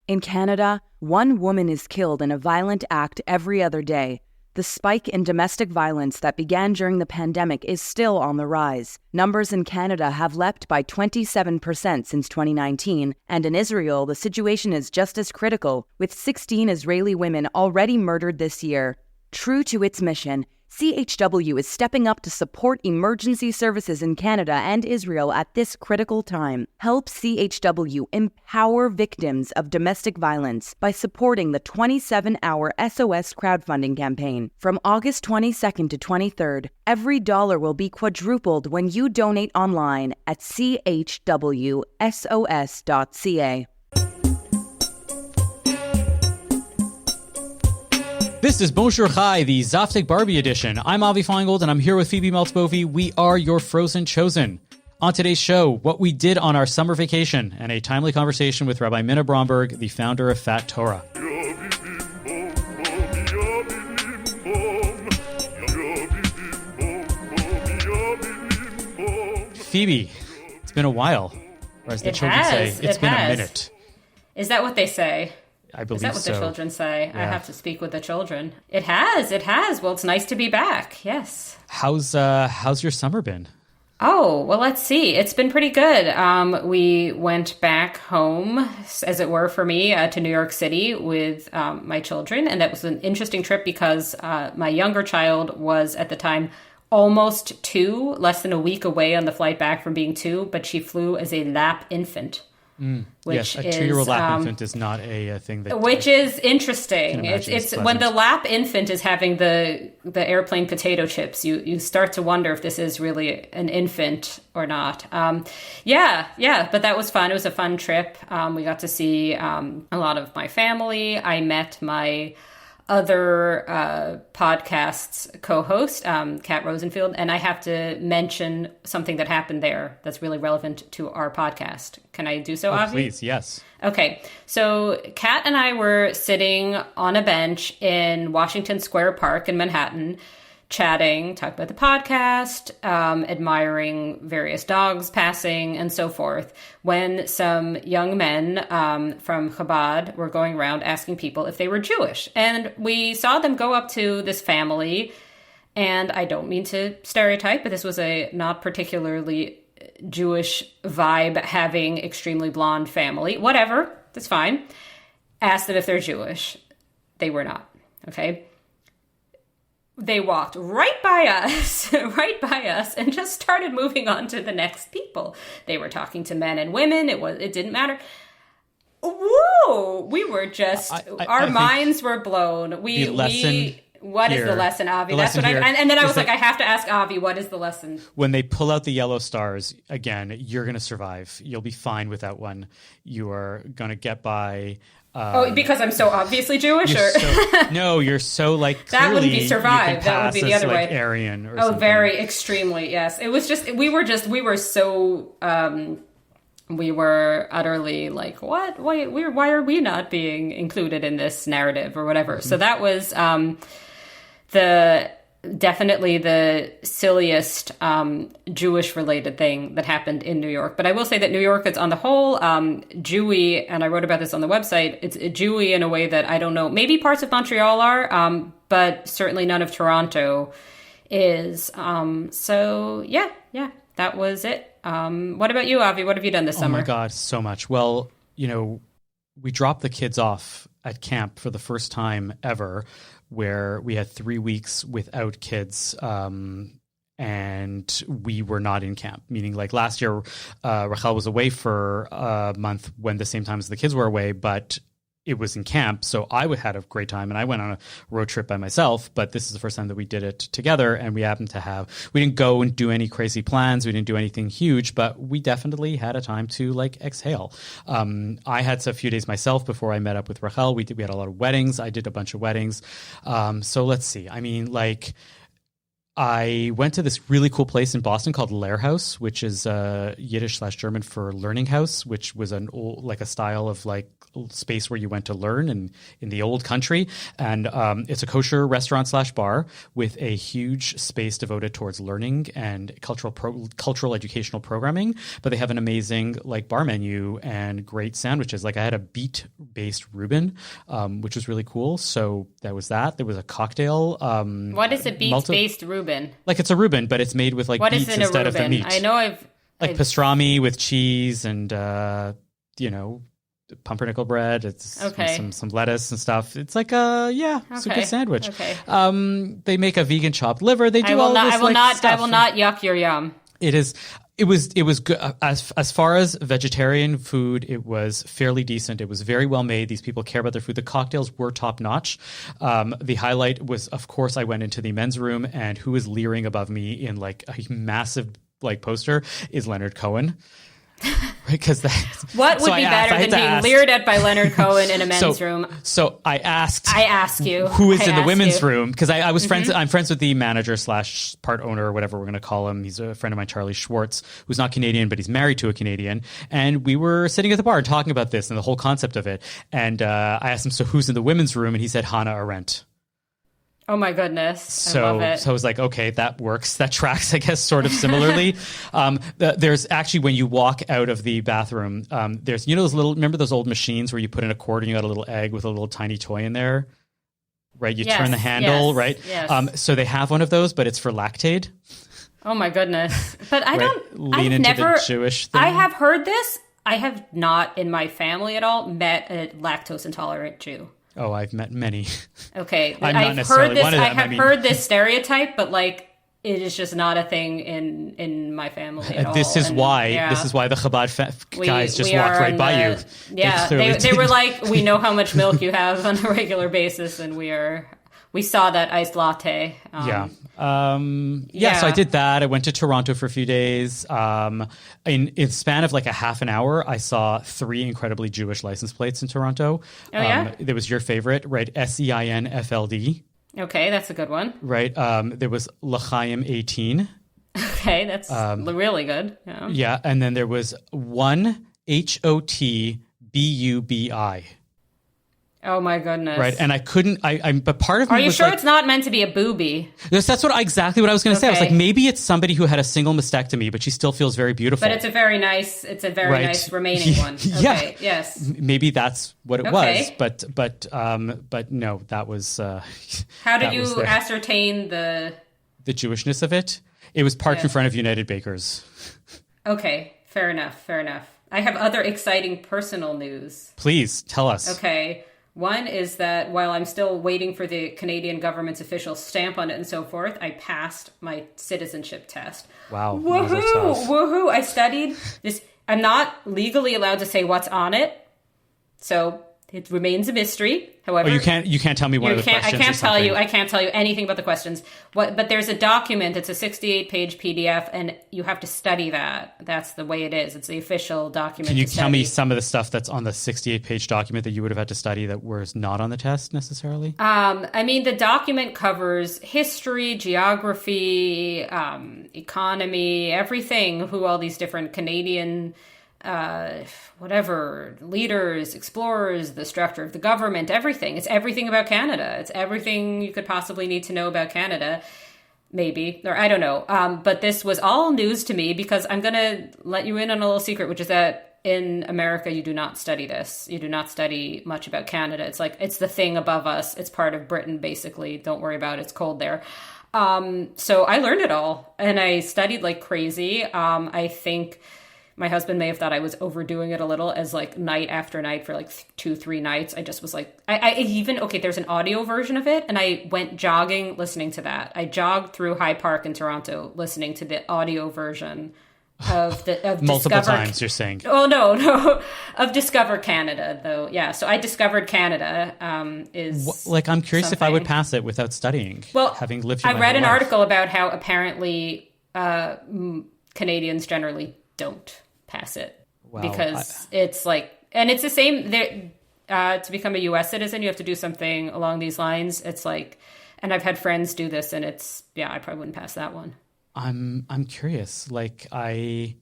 In Canada, one woman is killed in a violent act every other day. The spike in domestic violence that began during the pandemic is still on the rise. Numbers in Canada have leapt by 27% since 2019, and in Israel, the situation is just as critical, with 16 Israeli women already murdered this year. True to its mission, CHW is stepping up to support emergency services in Canada and Israel at this critical time. Help CHW empower victims of domestic violence by supporting the 27-hour SOS crowdfunding campaign. From August 22nd to 23rd, every dollar will be quadrupled when you donate online at chwsos.ca. This is Bonjour Chai, the Zaftig Barbie edition. I'm Avi Feingold, and I'm here with Phoebe Maltzbovi. We are your Frozen Chosen. On today's show, what we did on our summer vacation, and a timely conversation with Rabbi Minna Bromberg, the founder of Fat Torah. Phoebe, it's been a while. Or as the children say, it's been a minute. Is that what they say? I believe so. Is that what the children say? Yeah. I have to speak with the children. It has. Well, it's nice to be back. Yes. How's your summer been? Oh, well, let's see. It's been pretty good. We went back home, as it were, for me, to New York City with my children. And that was an interesting trip because my younger child was at the time almost 2, less than a week away on the flight back from being 2, but she flew as a lap infant. Yes, a 2-year-old lap infant is not a thing that... Which is interesting. It's when the lap infant is having the airplane potato chips, you start to wonder if this is really an infant or not. But that was fun. It was a fun trip. We got to see a lot of my family. I met my other podcast's co-host, Kat Rosenfield, and I have to mention something that happened there that's really relevant to our podcast. Can I do so, Avi? Please, yes. Okay, so Kat and I were sitting on a bench in Washington Square Park in Manhattan, chatting, talking about the podcast, admiring various dogs passing, and so forth, when some young men from Chabad were going around asking people if they were Jewish. And we saw them go up to this family, and I don't mean to stereotype, but this was a not particularly Jewish vibe, having extremely blonde family. Whatever, that's fine. Asked them if they're Jewish. They were not, okay? They walked right by us, and just started moving on to the next people. They were talking to men and women. It didn't matter. Whoa! We were just, our minds were blown. What is the lesson, Avi? That's what and then I was like, I have to ask Avi, what is the lesson? When they pull out the yellow stars, again, you're going to survive. You'll be fine without one. You are going to get by. Because I'm so obviously Jewish? You're so like that wouldn't be survive. That would be the other way. Aryan or something. Very extremely, yes. It was just we were so we were utterly like, what? Why are we not being included in this narrative or whatever? Mm-hmm. So that was definitely the silliest Jewish related thing that happened in New York. But I will say that New York is on the whole Jewy, and I wrote about this on the website. It's Jewy in a way that I don't know. Maybe parts of Montreal are, but certainly none of Toronto is. So yeah, that was it. What about you, Avi? What have you done this summer? Oh my God, so much. Well, we dropped the kids off at camp for the first time ever, where we had 3 weeks without kids, and we were not in camp. Meaning, like last year, Rachel was away for a month when the same time as the kids were away, but it was in camp. So I had a great time, and I went on a road trip by myself. But this is the first time that we did it together, and we happened to we didn't go and do any crazy plans. We didn't do anything huge, but we definitely had a time to like exhale. I had a few days myself before I met up with Rachel. We had a lot of weddings. I did a bunch of weddings. So let's see. I mean, like, I went to this really cool place in Boston called Lehrhaus, which is Yiddish/German for learning house, which was an old, like a style of like space where you went to learn in the old country. And it's a kosher restaurant/bar with a huge space devoted towards learning and cultural educational programming. But they have an amazing like bar menu and great sandwiches. Like I had a beet-based Reuben, which was really cool. So that was that. There was a cocktail. What is a beet-based Reuben? Like it's a Reuben, but it's made with like What beets is in instead a of the Reuben? meat. I know I've pastrami with cheese and pumpernickel bread. It's Okay. some lettuce and stuff. It's like it's a Okay. good sandwich. Okay. They make a vegan chopped liver. They do I will all not. this I will like, not. stuff. I will not yuck your yum. It is. It was good as far as vegetarian food. It was fairly decent. It was very well made. These people care about their food. The cocktails were top notch. The highlight was, of course, I went into the men's room, and who is leering above me in like a massive like poster is Leonard Cohen. Because what would be better than being leered at by Leonard Cohen in a men's room? So I asked you who is in the women's room, because I was friends. I'm friends with the manager / part owner or whatever we're going to call him. He's a friend of mine, Charlie Schwartz, who's not Canadian, but he's married to a Canadian. And we were sitting at the bar and talking about this and the whole concept of it. And I asked him, so who's in the women's room? And he said Hannah Arendt. Oh my goodness. I love it. So I was like, okay, that works. That tracks, I guess, sort of similarly. There's actually, when you walk out of the bathroom, there's, remember those old machines where you put in a quarter and you got a little egg with a little tiny toy in there? Right? You turn the handle, right? Yes. So they have one of those, but it's for Lactaid. Oh my goodness. But I don't, Lean I've into never, the Jewish thing. I have heard this. I have not in my family at all met a lactose intolerant Jew. Oh, I've met many. Okay. I'm not necessarily one of them. I have heard this stereotype, but like it is just not a thing in my family at all. This is why the Chabad guys just walked right by you. Yeah, they were like, we know how much milk you have on a regular basis, and we saw that iced latte. So I did that. I went to Toronto for a few days. In the span of like a half an hour, I saw 3 incredibly Jewish license plates in Toronto. Oh, yeah? There was your favorite, right? SEINFLD. Okay, that's a good one. Right. There was L'chaim 18. Okay, that's really good. Yeah. Yeah. And then there was 1 HOTBUBI. Oh my goodness! Right, and I couldn't. But part of me. Are you was sure like, it's not meant to be a booby? Yes, that's exactly what I was going to say. I was like, Okay. maybe it's somebody who had a single mastectomy, but she still feels very beautiful. But it's a very nice nice remaining one. Okay, Yeah. yes. Maybe that's what it Okay. was. But no, that was. How did you ascertain the Jewishness of it? It was parked in front of United Bakers. Okay, fair enough. I have other exciting personal news. Please tell us. Okay. One is that while I'm still waiting for the Canadian government's official stamp on it and so forth, I passed my citizenship test. Wow. Mazel Woohoo! tov. Woohoo! I studied this. I'm not legally allowed to say what's on it, so it remains a mystery. However, you can't tell me one of the questions. I can't tell you anything about the questions. But there's a document. It's a 68-page PDF, and you have to study that. That's the way it is. It's the official document. Can you tell me some of the stuff that's on the 68-page document that you would have had to study that was not on the test necessarily? I mean, the document covers history, geography, economy, everything. Who all these different Canadian leaders, explorers, the structure of the government, everything. It's everything about Canada. It's everything you could possibly need to know about Canada, maybe, or I don't know. But this was all news to me because I'm going to let you in on a little secret, which is that in America, you do not study this. You do not study much about Canada. It's like, it's the thing above us. It's part of Britain, basically. Don't worry about it. It's cold there. So I learned it all and I studied like crazy. I think my husband may have thought I was overdoing it a little, as like night after night for like 2-3 nights. I just was like, there's an audio version of it. And I went jogging listening to that. I jogged through High Park in Toronto, listening to the audio version of multiple times, you're saying. Oh, no, of Discover Canada though. Yeah. So I discovered Canada, I'm curious something. If I would pass it without studying, having lived here. I read an article about how apparently, Canadians generally don't pass it because it's like, and it's the same there. To become a U.S. citizen, you have to do something along these lines. It's like And I've had friends do this, and it's, yeah, I probably wouldn't pass that one. I'm curious. Like I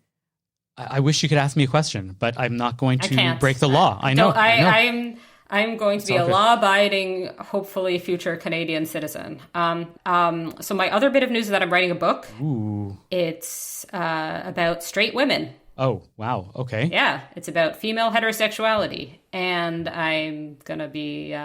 wish you could ask me a question, but I'm not going to break the law. I know. I'm going to be a law-abiding, hopefully future Canadian citizen. So my other bit of news is that I'm writing a book. Ooh. It's about straight women. Oh, wow. Okay. Yeah, it's about female heterosexuality. And I'm going to be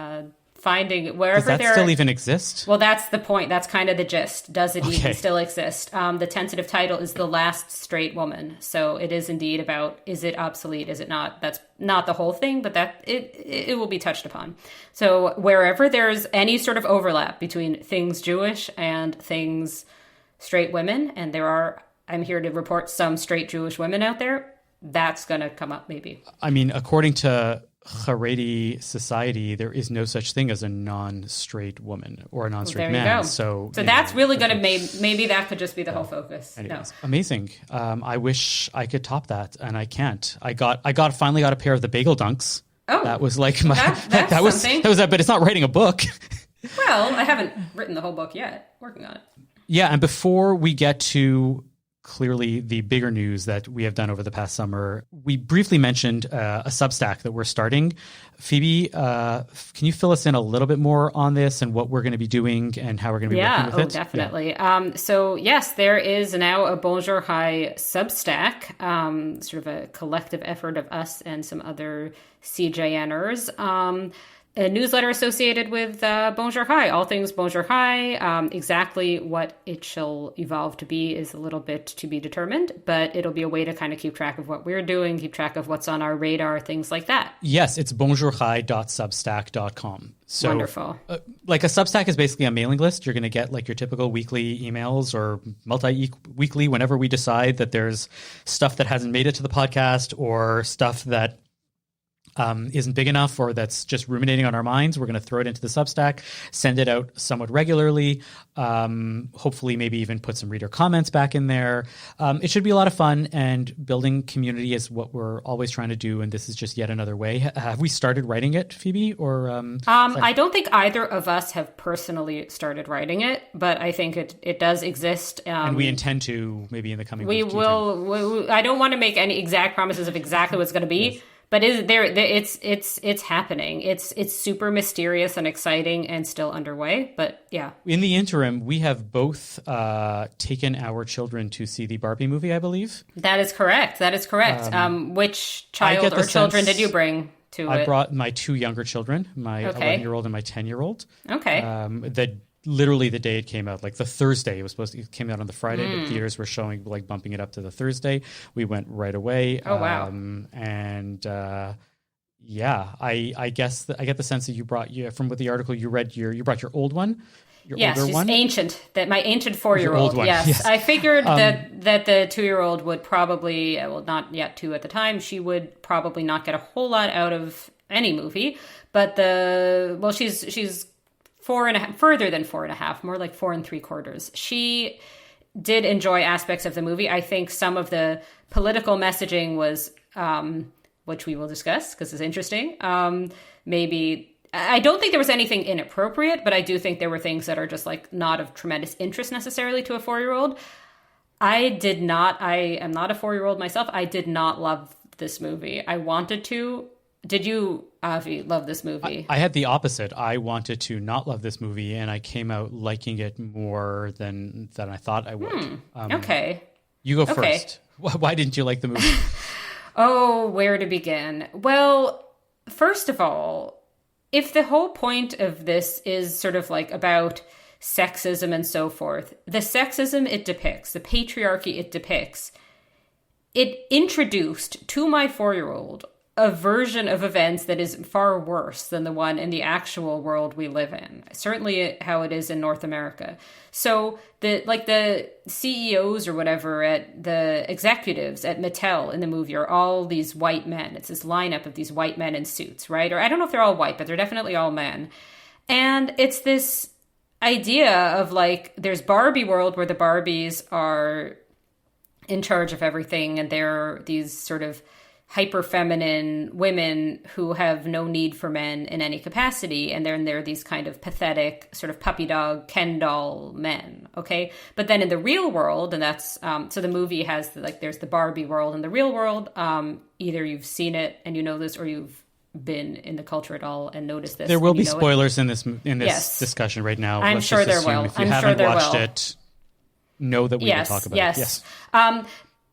finding wherever Does that still even exist? Well, that's the point. That's kind of the gist. Does it even still exist? The tentative title is The Last Straight Woman. So it is indeed about, is it obsolete? Is it not? That's not the whole thing, but that it will be touched upon. So wherever there's any sort of overlap between things Jewish and things straight women, and I'm here to report some straight Jewish women out there, that's going to come up maybe. I mean, according to Haredi society, there is no such thing as a non-straight woman or a non-straight man. So that's really going to maybe that could just be the whole focus. Anyways, no. Amazing. I wish I could top that, and I can't. I finally got a pair of the bagel dunks. Oh, that was like my that was that. But it's not writing a book. Well, I haven't written the whole book yet. Working on it. Yeah, and before we get to clearly the bigger news that we have done over the past summer, we briefly mentioned a Substack that we're starting. Phoebe, can you fill us in a little bit more on this and what we're going to be doing and how we're going to be working with it? Definitely. Yeah. So yes, there is now a Bonjour Hi Substack, sort of a collective effort of us and some other CJNers. A newsletter associated with Bonjour Hi, all things Bonjour Hi. Exactly what it shall evolve to be is a little bit to be determined, but it'll be a way to kind of keep track of what we're doing, keep track of what's on our radar, things like that. Yes, it's bonjourhi.substack.com. So, wonderful. Like a Substack is basically a mailing list. You're going to get like your typical weekly emails or multi-weekly whenever we decide that there's stuff that hasn't made it to the podcast or stuff that isn't big enough or that's just ruminating on our minds. We're going to throw it into the Substack, send it out somewhat regularly, hopefully maybe even put some reader comments back in there. It should be a lot of fun, and building community is what we're always trying to do, and this is just yet another way. Have we started writing it, Phoebe? Or I don't think either of us have personally started writing it, but I think it does exist. And we intend to maybe in the coming weeks. I don't want to make any exact promises of exactly what it's going to be. Yes. But it's happening. It's super mysterious and exciting and still underway. But yeah. In the interim, we have both taken our children to see the Barbie movie, I believe. That is correct. Which child or children did you bring to it? I brought my two younger children, my 11-year-old and my 10-year-old. Okay. Literally the day it came out, like the Thursday, it came out on the Friday, but theaters were showing, like bumping it up to the Thursday. We went right away. Oh, wow. I guess I get the sense that you brought, from what the article you read, you brought your old one. Older one? Ancient. That my ancient 4-year-old. Yes. I figured that the 2-year-old would probably, well, not yet 2 at the time, she would probably not get a whole lot out of any movie. But she's 4.5, further than 4.5, more like 4 3/4. She did enjoy aspects of the movie. I think some of the political messaging was, which we will discuss because it's interesting. Maybe I don't think there was anything inappropriate, but I do think there were things that are just like not of tremendous interest necessarily to a 4-year-old. I am not a 4-year-old myself. I did not love this movie. I wanted to. Did you, Avi, love this movie? I had the opposite. I wanted to not love this movie, and I came out liking it more than I thought I would. Okay. You go first. Why didn't you like the movie? Oh, where to begin? Well, first of all, if the whole point of this is sort of like about sexism and so forth, the sexism it depicts, the patriarchy it depicts, it introduced to my 4-year-old a version of events that is far worse than the one in the actual world we live in. Certainly how it is in North America. So the CEOs or whatever, at the executives at Mattel in the movie are all these white men. It's this lineup of these white men in suits, right? Or I don't know if they're all white, but they're definitely all men. And it's this idea of like, there's Barbie world where the Barbies are in charge of everything, and they're these sort of hyper feminine women who have no need for men in any capacity, and then they're these kind of pathetic sort of puppy dog Ken doll men. Okay, but then in the real world, and that's so the movie has there's the Barbie world and the real world. Either you've seen it and you know this, or you've been in the culture at all and noticed this. There will be spoilers in this discussion right now. I'm sure there will. If you haven't watched it, know that we will talk about it. Yes.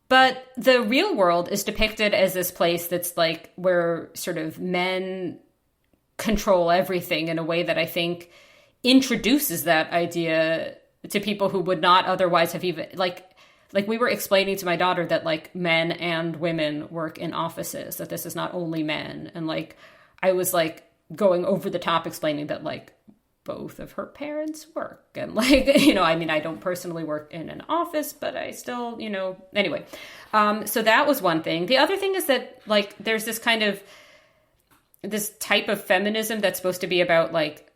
But the real world is depicted as this place that's like where sort of men control everything in a way that I think introduces that idea to people who would not otherwise have even like we were explaining to my daughter that like men and women work in offices, that this is not only men. And like I was like going over the top explaining that like both of her parents work, and like, you know, I mean, I don't personally work in an office, but I still, you know, anyway. So that was one thing. The other thing is that like there's this kind of this type of feminism that's supposed to be about like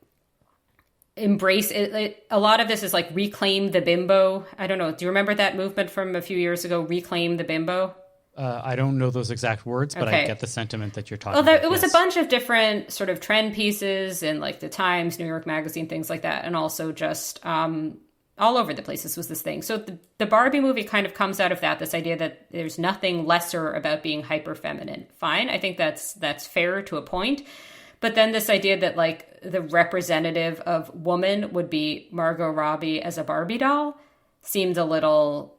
embrace it. A lot of this is like reclaim the bimbo. I don't know. Do you remember that movement from a few years ago? Reclaim the bimbo. I don't know those exact words, but okay. I get the sentiment that you're talking about. It was a bunch of different sort of trend pieces in like the Times, New York Magazine, things like that. And also just all over the place. This was this thing. So the Barbie movie kind of comes out of that, this idea that there's nothing lesser about being hyper feminine. Fine. I think that's fair to a point. But then this idea that like the representative of woman would be Margot Robbie as a Barbie doll seemed a little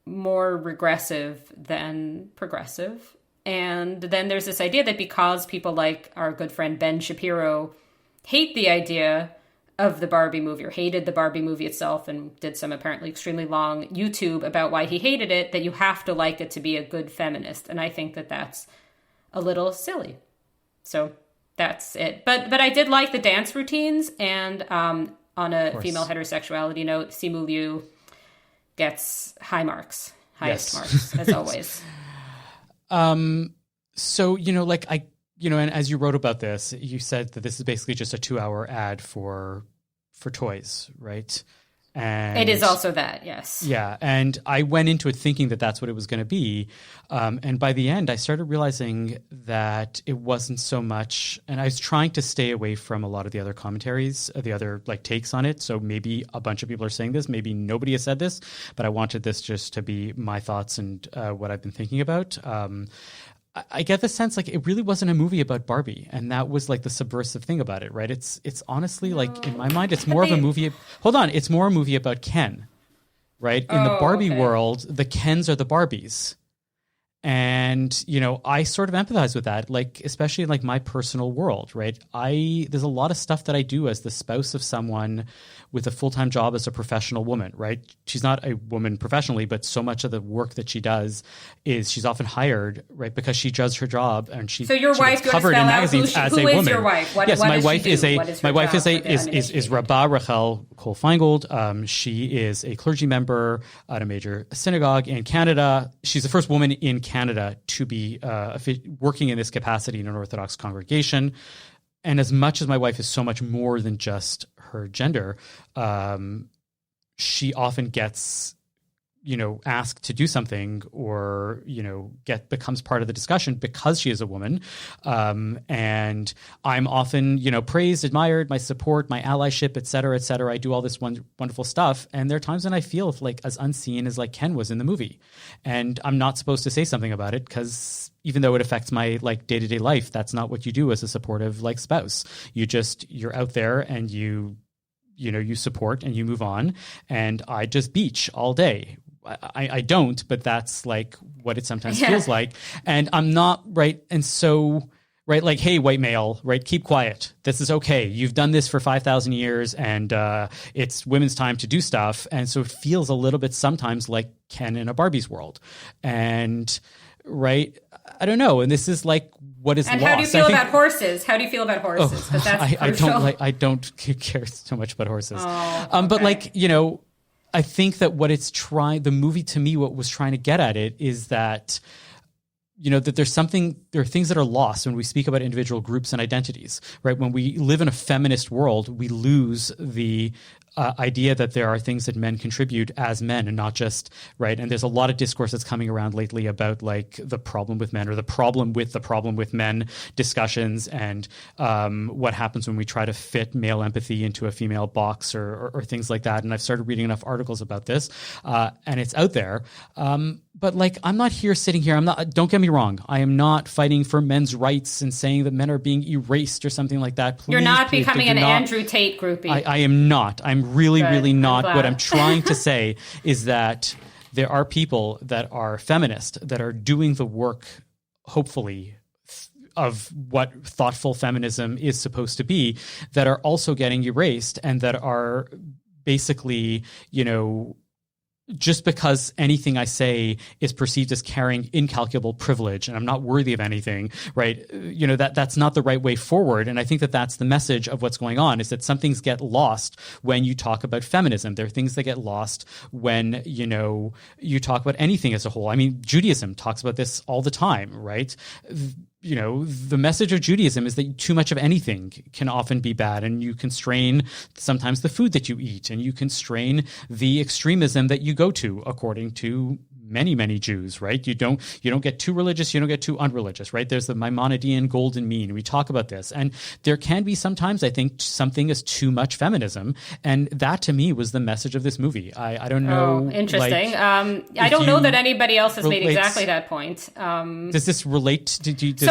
more regressive than progressive. And then there's this idea that because people like our good friend Ben Shapiro hate the idea of the Barbie movie, or hated the Barbie movie itself, and did some apparently extremely long YouTube about why he hated it, that you have to like it to be a good feminist. And I think that that's a little silly. So that's it. But I did like the dance routines, and on a female heterosexuality note, Simu Liu gets highest marks, as always. So, you know, like and as you wrote about this, you said that this is basically just a 2-hour ad for toys, right? And it is also that, yes. Yeah. And I went into it thinking that that's what it was going to be. And by the end, I started realizing that it wasn't so much. And I was trying to stay away from a lot of the other commentaries, the other like takes on it. So maybe a bunch of people are saying this, maybe nobody has said this, but I wanted this just to be my thoughts and what I've been thinking about. I get the sense like it really wasn't a movie about Barbie, and that was like the subversive thing about it, right? It's honestly like in my mind, it's more of a movie. Hold on, it's more a movie about Ken, right? In the Barbie world, the Kens are the Barbies, and you know I sort of empathize with that, like especially in like my personal world, right? There's a lot of stuff that I do as the spouse of someone with a full-time job as a professional woman, right? She's not a woman professionally, but so much of the work that she does is she's often hired, right, because she does her job, and she gets covered in magazines as a woman. Who is your wife? Yes, my wife is Rabbah Rachel Cole-Feingold. She is a clergy member at a major synagogue in Canada. She's the first woman in Canada to be working in this capacity in an Orthodox congregation. And as much as my wife is so much more than just her gender, she often gets, you know, asked to do something, or, you know, becomes part of the discussion because she is a woman. And I'm often, you know, praised, admired, my support, my allyship, et cetera, et cetera. I do all this wonderful stuff. And there are times when I feel like as unseen as like Ken was in the movie. And I'm not supposed to say something about it because even though it affects my like day-to-day life, that's not what you do as a supportive like spouse. You're out there and you support and you move on. And I just beach all day. I don't, but that's like what it sometimes feels like. And I'm not, right. And so, right, like, hey, white male, right, keep quiet. This is okay. You've done this for 5,000 years, and it's women's time to do stuff. And so it feels a little bit sometimes like Ken in a Barbie's world. And, right, I don't know. And this is like what is and lost. How do you feel about horses? How do you feel about horses? Because that's crucial. I don't care so much about horses. Oh, okay. But like, you know, I think that the movie to me, what was trying to get at it is that, you know, that there are things that are lost when we speak about individual groups and identities, right? When we live in a feminist world, we lose the idea that there are things that men contribute as men and not just, right? And there's a lot of discourse that's coming around lately about like the problem with men or the problem with men discussions and what happens when we try to fit male empathy into a female box or things like that. And I've started reading enough articles about this and it's out there. But like, I'm not sitting here. Don't get me wrong. I am not fighting for men's rights and saying that men are being erased or something like that. Please, you're not becoming an Andrew Tate groupie. I am not. I'm really not. I'm what I'm trying to say is that there are people that are feminist that are doing the work, hopefully, of what thoughtful feminism is supposed to be, that are also getting erased and that are basically, just because anything I say is perceived as carrying incalculable privilege and I'm not worthy of anything, right? That's not the right way forward. And I think that that's the message of what's going on, is that some things get lost when you talk about feminism. There are things that get lost when, you talk about anything as a whole. I mean, Judaism talks about this all the time, right? The message of Judaism is that too much of anything can often be bad, and you constrain sometimes the food that you eat, and you constrain the extremism that you go to, according to many Jews, right? You don't get too religious, you don't get too unreligious, right? There's the Maimonidean golden mean. We talk about this, and there can be sometimes, I think, something is too much feminism, and that to me was the message of this movie. I don't know. Oh, interesting. Like, I don't know that anybody else has made exactly that point. Does this relate to? It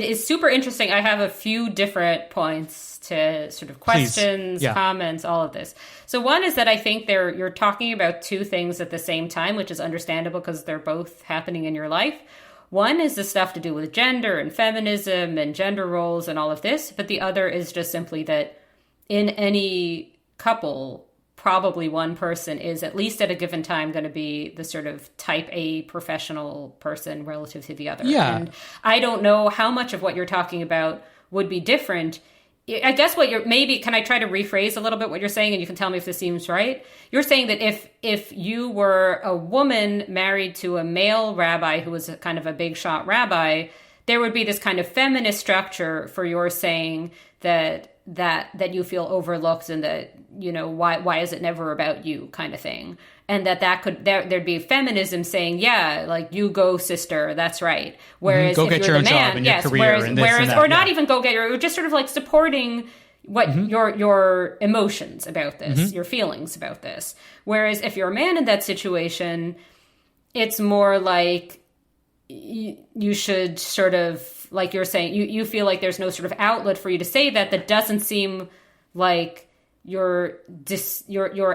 is super interesting. I have a few different points to sort of questions, comments, all of this. So one is that I think you're talking about two things at the same time, which is understandable because they're both happening in your life. One is the stuff to do with gender and feminism and gender roles and all of this. But the other is just simply that in any couple, probably one person is at least at a given time going to be the sort of type A professional person relative to the other. Yeah. And I don't know how much of what you're talking about would be different. I guess can I try to rephrase a little bit what you're saying, and you can tell me if this seems right? You're saying that if you were a woman married to a male rabbi who was a kind of a big shot rabbi, there would be this kind of feminist structure for your saying that you feel overlooked and that, why is it never about you kind of thing. And there'd be feminism saying, yeah, like, you go, sister, that's right. Whereas go if get you're your the own man, job and your career and this and that, or not even go get your, just sort of like supporting what your emotions about this, your feelings about this. Whereas if you're a man in that situation, it's more like you should sort of, like you're saying, you feel like there's no sort of outlet for you to say that doesn't seem like you're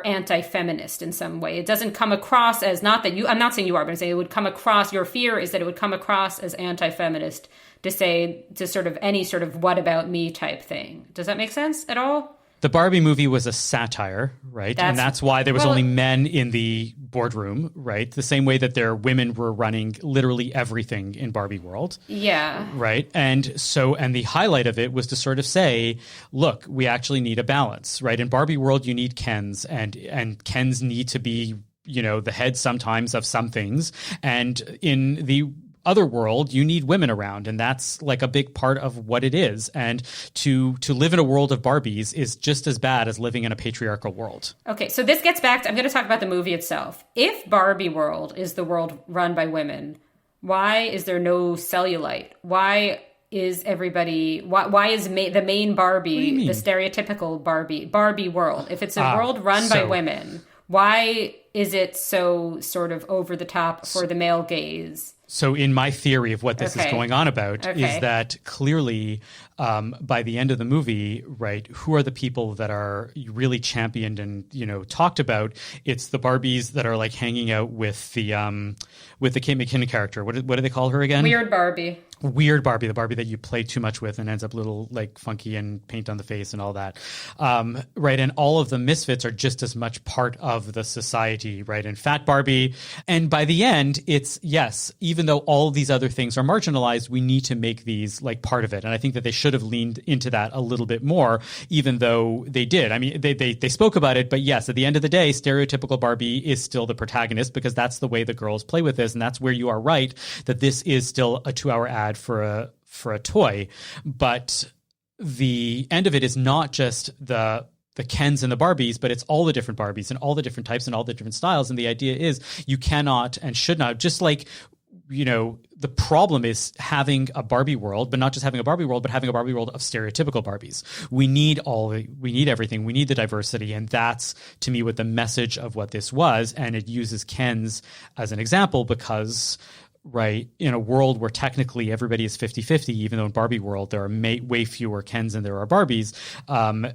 anti-feminist in some way. It doesn't come across as, not that I'm not saying you are, but I'm saying it would come across, your fear is that it would come across as anti-feminist to sort of any sort of what about me type thing. Does that make sense at all? The Barbie movie was a satire, right? And that's why there was only men in the boardroom, right? The same way that women were running literally everything in Barbie world. Yeah. Right. And the highlight of it was to sort of say, look, we actually need a balance, right? In Barbie world, you need Kens, and Kens need to be, the head sometimes of some things. And in the other world, you need women around, and that's like a big part of what it is. And to live in a world of Barbies is just as bad as living in a patriarchal world. Okay, so this gets back to, I'm going to talk about the movie itself. If Barbie world is the world run by women, why is there no cellulite? Why is everybody, why is the main Barbie, the stereotypical Barbie world? If it's a world run by women, why is it so sort of over the top for the male gaze? So in my theory of what this is going on about is that clearly by the end of the movie, right, who are the people that are really championed and, talked about? It's the Barbies that are like hanging out with the Kate McKinnon character. What do they call her again? Weird Barbie, the Barbie that you play too much with and ends up a little like funky and paint on the face and all that. Right. And all of the misfits are just as much part of the society, right? And Fat Barbie. And by the end, it's, yes, even though all of these other things are marginalized, we need to make these like part of it. And I think that they should have leaned into that a little bit more, even though they did. I mean, they spoke about it, but yes, at the end of the day, stereotypical Barbie is still the protagonist because that's the way the girls play with this. And that's where you are right, that this is still a 2-hour ad for a toy. But the end of it is not just the the Kens and the Barbies, but it's all the different Barbies and all the different types and all the different styles. And the idea is you cannot and should not, just like, the problem is having a Barbie world, but not just having a Barbie world, but having a Barbie world of stereotypical Barbies. We need everything. We need the diversity. And that's, to me, what the message of what this was. And it uses Kens as an example because, right, in a world where technically everybody is 50-50, even though in Barbie world there are way fewer Kens than there are Barbies,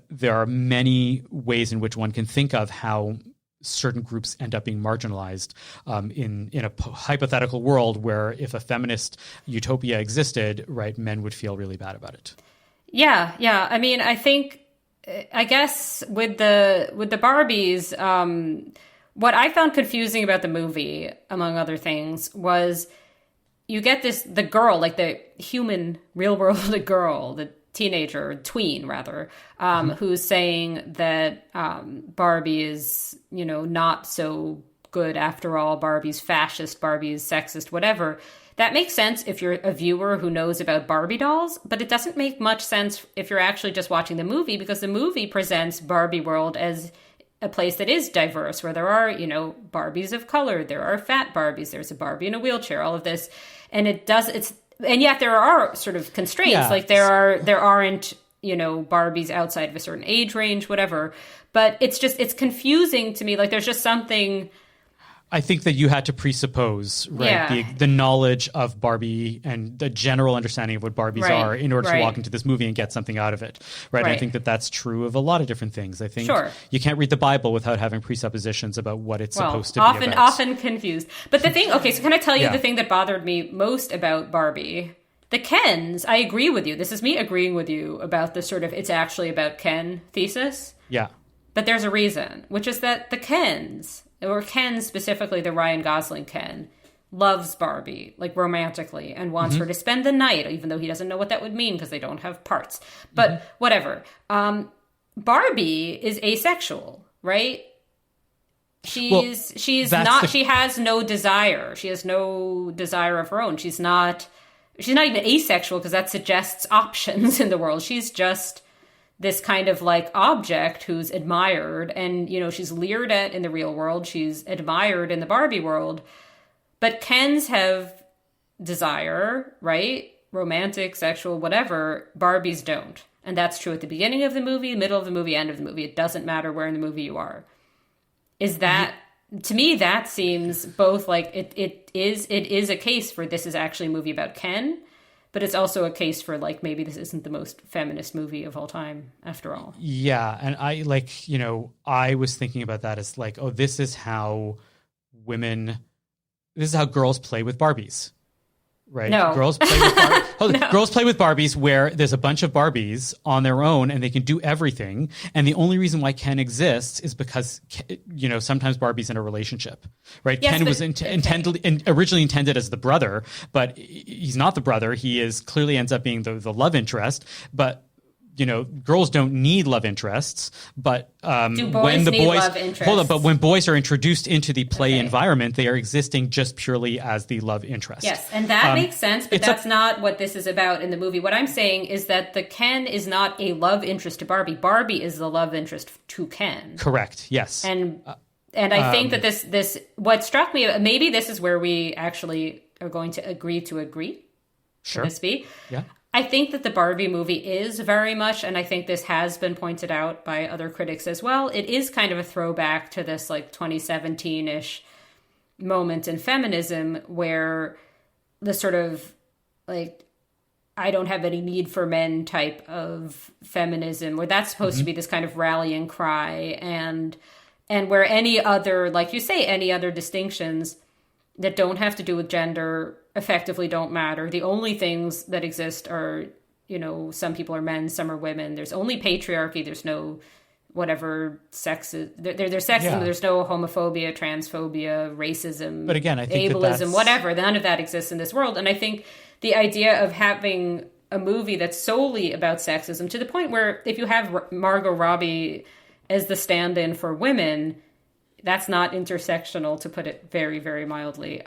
there are many ways in which one can think of how certain groups end up being marginalized in a hypothetical world where if a feminist utopia existed, right, men would feel really bad about it. Yeah. I mean, I guess with the Barbies, what I found confusing about the movie, among other things, was you get the girl, like the human, real world girl, the teenager, tween rather, who's saying that Barbie is, not so good after all. Barbie's fascist, Barbie's sexist, whatever. That makes sense if you're a viewer who knows about Barbie dolls, but it doesn't make much sense if you're actually just watching the movie, because the movie presents Barbie world as a place that is diverse, where there are, Barbies of color, there are fat Barbies, there's a Barbie in a wheelchair, all of this. And and yet there are sort of constraints, like there aren't, Barbies outside of a certain age range, whatever. But it's confusing to me. Like there's just something. I think that you had to presuppose, right, the knowledge of Barbie and the general understanding of what Barbies are in order to walk into this movie and get something out of it, right? I think that that's true of a lot of different things. I think you can't read the Bible without having presuppositions about what it's supposed to be about. Often confused. But the thing, okay, so can I tell you the thing that bothered me most about Barbie? The Kens, I agree with you. This is me agreeing with you about the sort of it's actually about Ken thesis. Yeah. But there's a reason, which is that the Kens, or Ken specifically, the Ryan Gosling Ken, loves Barbie, like romantically, and wants her to spend the night, even though he doesn't know what that would mean because they don't have parts. But whatever. Barbie is asexual, right? She has no desire. She has no desire of her own. She's not even asexual because that suggests options in the world. She's just this kind of like object who's admired, and she's leered at in the real world, she's admired in the Barbie world. But Kens have desire, right? Romantic, sexual, whatever. Barbies don't. And that's true at the beginning of the movie, middle of the movie, end of the movie. It doesn't matter where in the movie you are. To me, that seems both like it is a case for this is actually a movie about Ken, but it's also a case for like maybe this isn't the most feminist movie of all time after all. Yeah, and I was thinking about that as like, oh, this is how girls play with Barbies. Right? No. Girls play with Barbies. Girls play with Barbies where there's a bunch of Barbies on their own and they can do everything. And the only reason why Ken exists is because, sometimes Barbie's in a relationship, right? Yes, Ken was originally intended as the brother, but he's not the brother. He clearly ends up being the love interest. But girls don't need love interests, but do boys need love interests? But when boys are introduced into the play environment, they are existing just purely as the love interest. Yes, and that makes sense, but that's not what this is about in the movie. What I'm saying is that the Ken is not a love interest to Barbie. Barbie is the love interest to Ken. Correct, yes. And I think that this what struck me, maybe this is where we actually are going to agree. Sure. Could this be? Yeah. I think that the Barbie movie is very much, and I think this has been pointed out by other critics as well, it is kind of a throwback to this like 2017-ish moment in feminism where the sort of like, I don't have any need for men type of feminism, where that's supposed to be this kind of rallying cry, and where any other, like you say, any other distinctions that don't have to do with gender effectively don't matter. The only things that exist are, some people are men, some are women. There's only patriarchy. There's no whatever sex. There's sexism. There's no homophobia, transphobia, racism. But again, I think ableism, whatever. None of that exists in this world. And I think the idea of having a movie that's solely about sexism, to the point where if you have Margot Robbie as the stand-in for women, that's not intersectional, to put it very, very mildly.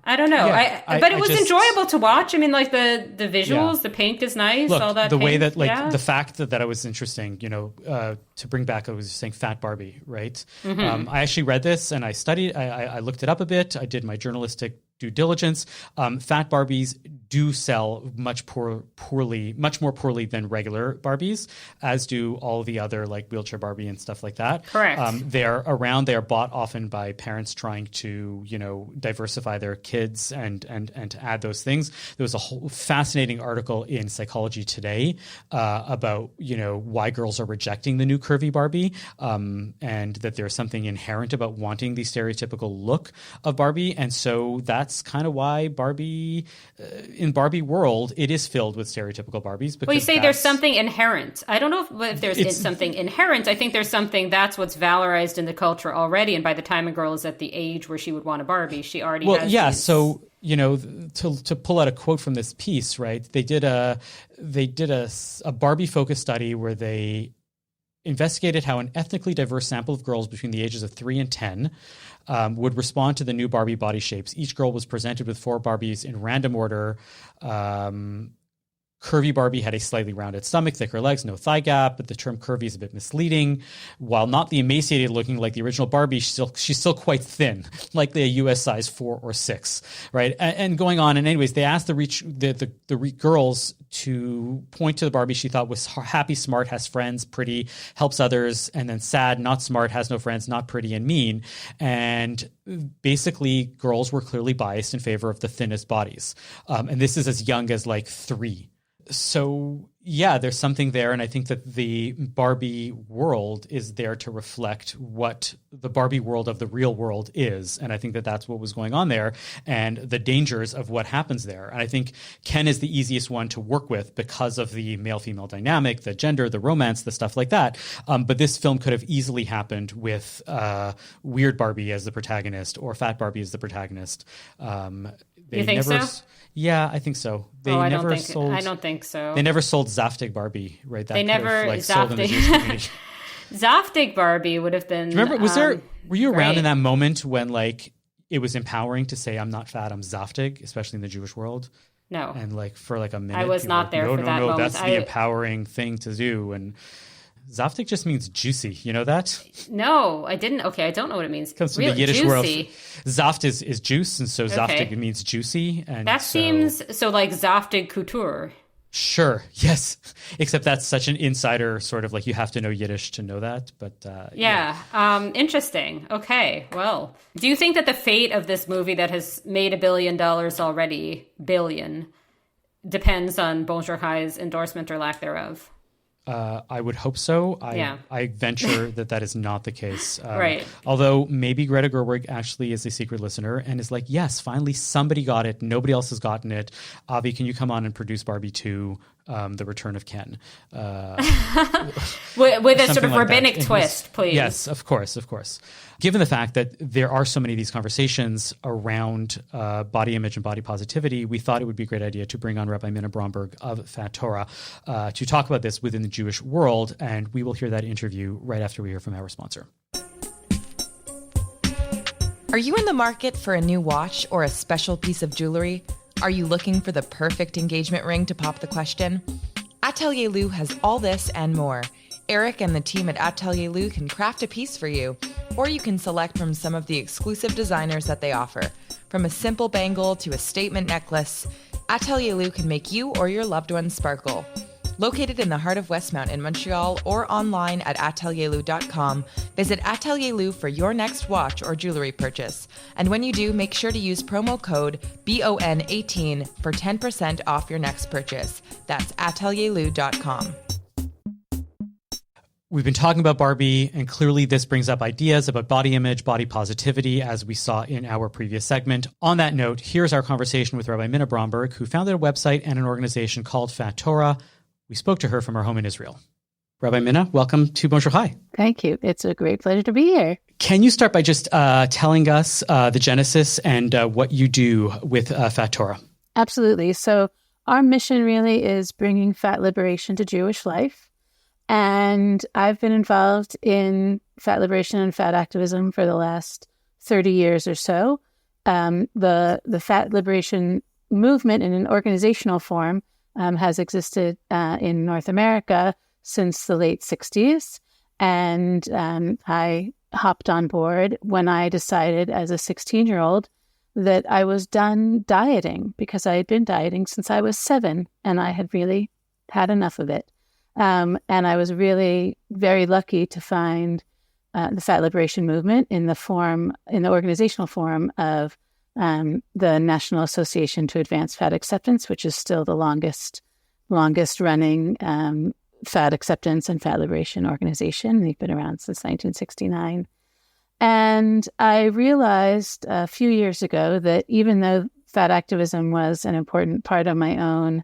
I don't know. Yeah, But it was just enjoyable to watch. I mean, like the visuals, the paint is nice. Look, all that the way paint, that the fact that it was interesting, to bring back, I was saying Fat Barbie, right? I actually read this and I studied, I looked it up a bit. I did my journalistic due diligence. Fat Barbies do sell much more poorly than regular Barbies, as do all the other like wheelchair Barbie and stuff like that. Correct. They are bought often by parents trying to, diversify their kids and to add those things. There was a whole fascinating article in Psychology Today about, why girls are rejecting the new curvy Barbie, and that there's something inherent about wanting the stereotypical look of Barbie. And so that's kind of why Barbie, in Barbie world, it is filled with stereotypical Barbies. Because well, you say there's something inherent. I don't know if there's something inherent. I think there's something that's what's valorized in the culture already. And by the time a girl is at the age where she would want a Barbie, she already has these. So, to pull out a quote from this piece, right? They did a Barbie focus study where they investigated how an ethnically diverse sample of girls between the ages of 3 and 10 would respond to the new Barbie body shapes. Each girl was presented with 4 Barbies in random order. Curvy Barbie had a slightly rounded stomach, thicker legs, no thigh gap, but the term curvy is a bit misleading. While not the emaciated looking like the original Barbie, she's still quite thin, likely a US size 4 or 6, right? And going on. And anyways, they asked the girls to point to the Barbie she thought was happy, smart, has friends, pretty, helps others, and then sad, not smart, has no friends, not pretty, and mean. And basically, girls were clearly biased in favor of the thinnest bodies. And this is as young as like 3. So, yeah, there's something there. And I think that the Barbie world is there to reflect what the Barbie world of the real world is. And I think that that's what was going on there and the dangers of what happens there. And I think Ken is the easiest one to work with because of the male-female dynamic, the gender, the romance, the stuff like that. But this film could have easily happened with Weird Barbie as the protagonist or Fat Barbie as the protagonist. You think so? Yeah, I think so. I don't think so. They never sold Zaftig Barbie, right? They never sold in the Jewish community. Zaftig Barbie would have been. Do you remember? Were you around great. in that moment when it was empowering to say I'm not fat, I'm Zaftig, especially in the Jewish world? No. And for a minute, I was not there for that moment. That's the empowering thing to do. And Zaftig just means juicy. You know that? No, I didn't. Okay, I don't know what it means. It comes from the Yiddish world. Zaft is juice, and so Zaftig means juicy. And that seems so like Zaftig couture. Sure. Yes. Except that's such an insider sort of you have to know Yiddish to know that. But interesting. Okay. Well, do you think that the fate of this movie that has made $1 billion already, depends on Bon Jovi's endorsement or lack thereof? I would hope so. I venture that is not the case. Right. Although maybe Greta Gerwig actually is a secret listener and is like, yes, finally somebody got it. Nobody else has gotten it. Avi, can you come on and produce Barbie 2, The Return of Ken? with a sort of rabbinic twist, please. Yes, of course. Given the fact that there are so many of these conversations around body image and body positivity, we thought it would be a great idea to bring on Rabbi Minna Bromberg of Fat Torah to talk about this within the Jewish world, and we will hear that interview right after we hear from our sponsor. Are you in the market for a new watch or a special piece of jewelry? Are you looking for the perfect engagement ring to pop the question? Atelier Lou has all this and more. Eric and the team at Atelier Lou can craft a piece for you, or you can select from some of the exclusive designers that they offer. From a simple bangle to a statement necklace, Atelier Lou can make you or your loved ones sparkle. Located in the heart of Westmount in Montreal or online at atelierlou.com, visit Atelier Lou for your next watch or jewelry purchase. And when you do, make sure to use promo code BON18 for 10% off your next purchase. That's atelierlou.com. We've been talking about Barbie, and clearly this brings up ideas about body image, body positivity, as we saw in our previous segment. On that note, here's our conversation with Rabbi Minna Bromberg, who founded a website and an organization called Fat Torah. We spoke to her from her home in Israel. Rabbi Minna, welcome to Bonjour Chai. Thank you. It's a great pleasure to be here. Can you start by just telling us the genesis and what you do with Fat Torah? Absolutely. So our mission really is bringing fat liberation to Jewish life. And I've been involved in fat liberation and fat activism for the last 30 years or so. the fat liberation movement in an organizational form has existed in North America since the late 60s. And I hopped on board when I decided as a 16-year-old that I was done dieting, because I had been dieting since I was 7 and I had really had enough of it. And I was really very lucky to find the fat liberation movement in the organizational form of the National Association to Advance Fat Acceptance, which is still the longest running fat acceptance and fat liberation organization. They've been around since 1969. And I realized a few years ago that even though fat activism was an important part of my own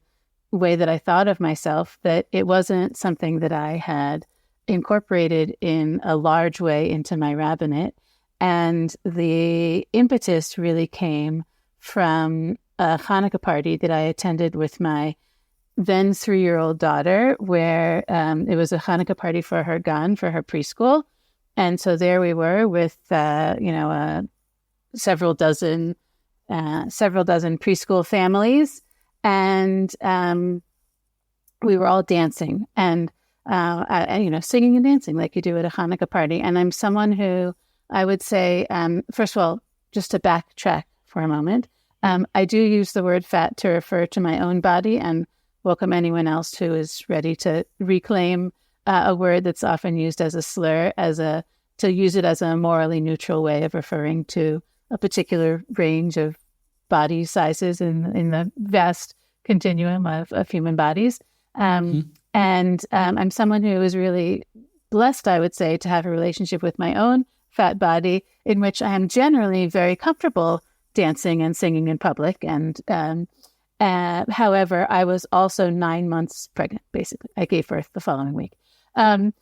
way that I thought of myself, that it wasn't something that I had incorporated in a large way into my rabbinate. And the impetus really came from a Hanukkah party that I attended with my then 3-year-old daughter, where it was a Hanukkah party for her gan, for her preschool. And so there we were with, several dozen preschool families, and we were all dancing and singing and dancing like you do at a Hanukkah party. And I'm someone who I would say, first of all, just to backtrack for a moment, I do use the word fat to refer to my own body, and welcome anyone else who is ready to reclaim a word that's often used as a slur, to use it as a morally neutral way of referring to a particular range of body sizes in the vast continuum of human bodies. And I'm someone who is really blessed, I would say, to have a relationship with my own fat body in which I am generally very comfortable dancing and singing in public. And however, I was also 9 months pregnant, basically. I gave birth the following week. And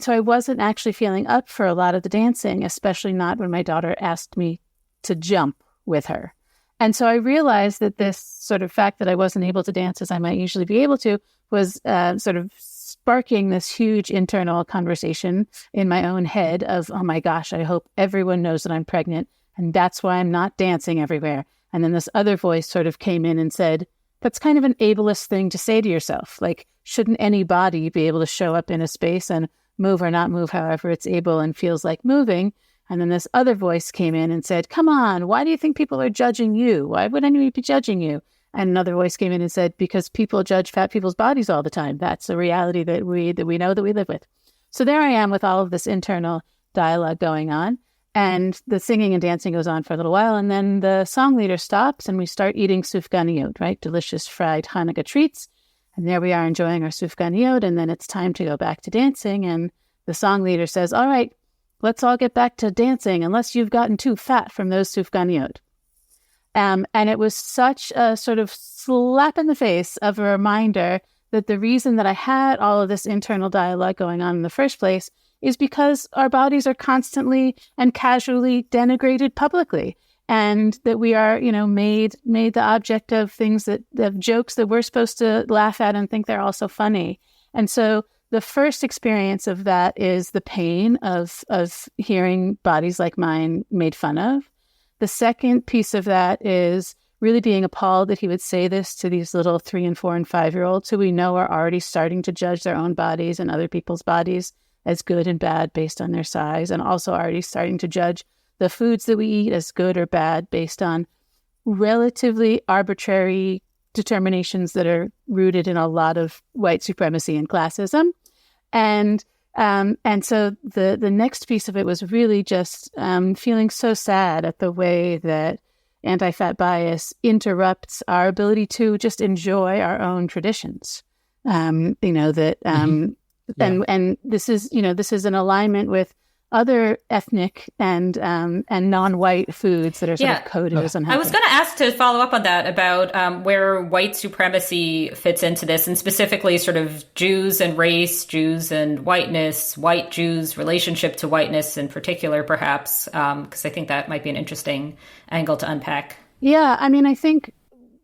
so I wasn't actually feeling up for a lot of the dancing, especially not when my daughter asked me to jump with her. And so I realized that this sort of fact that I wasn't able to dance as I might usually be able to was sort of sparking this huge internal conversation in my own head of, oh my gosh, I hope everyone knows that I'm pregnant, and that's why I'm not dancing everywhere. And then this other voice sort of came in and said, that's kind of an ableist thing to say to yourself. Like, shouldn't any body be able to show up in a space and move or not move however it's able and feels like moving? And then this other voice came in and said, come on, why do you think people are judging you? Why would anyone be judging you? And another voice came in and said, because people judge fat people's bodies all the time. That's a reality that we know that we live with. So there I am with all of this internal dialogue going on. And the singing and dancing goes on for a little while. And then the song leader stops and we start eating sufganiyot, right? Delicious fried Hanukkah treats. And there we are enjoying our sufganiyot. And then it's time to go back to dancing. And the song leader says, all right, let's all get back to dancing unless you've gotten too fat from those sufganiyot. And it was such a sort of slap in the face of a reminder that the reason that I had all of this internal dialogue going on in the first place is because our bodies are constantly and casually denigrated publicly, and that we are, made the object of things of jokes that we're supposed to laugh at and think they're also funny. And so the first experience of that is the pain of hearing bodies like mine made fun of. The second piece of that is really being appalled that he would say this to these little 3 and 4 and 5-year-olds who we know are already starting to judge their own bodies and other people's bodies as good and bad based on their size, and also already starting to judge the foods that we eat as good or bad based on relatively arbitrary determinations that are rooted in a lot of white supremacy and classism. And so the next piece of it was really just feeling so sad at the way that anti-fat bias interrupts our ability to just enjoy our own traditions. And this is in alignment with other ethnic and non-white foods that are sort of coded as unhealthy. I was going to ask to follow up on that about where white supremacy fits into this, and specifically sort of Jews and race, Jews and whiteness, white Jews' relationship to whiteness in particular, perhaps, because I think that might be an interesting angle to unpack. Yeah, I mean, I think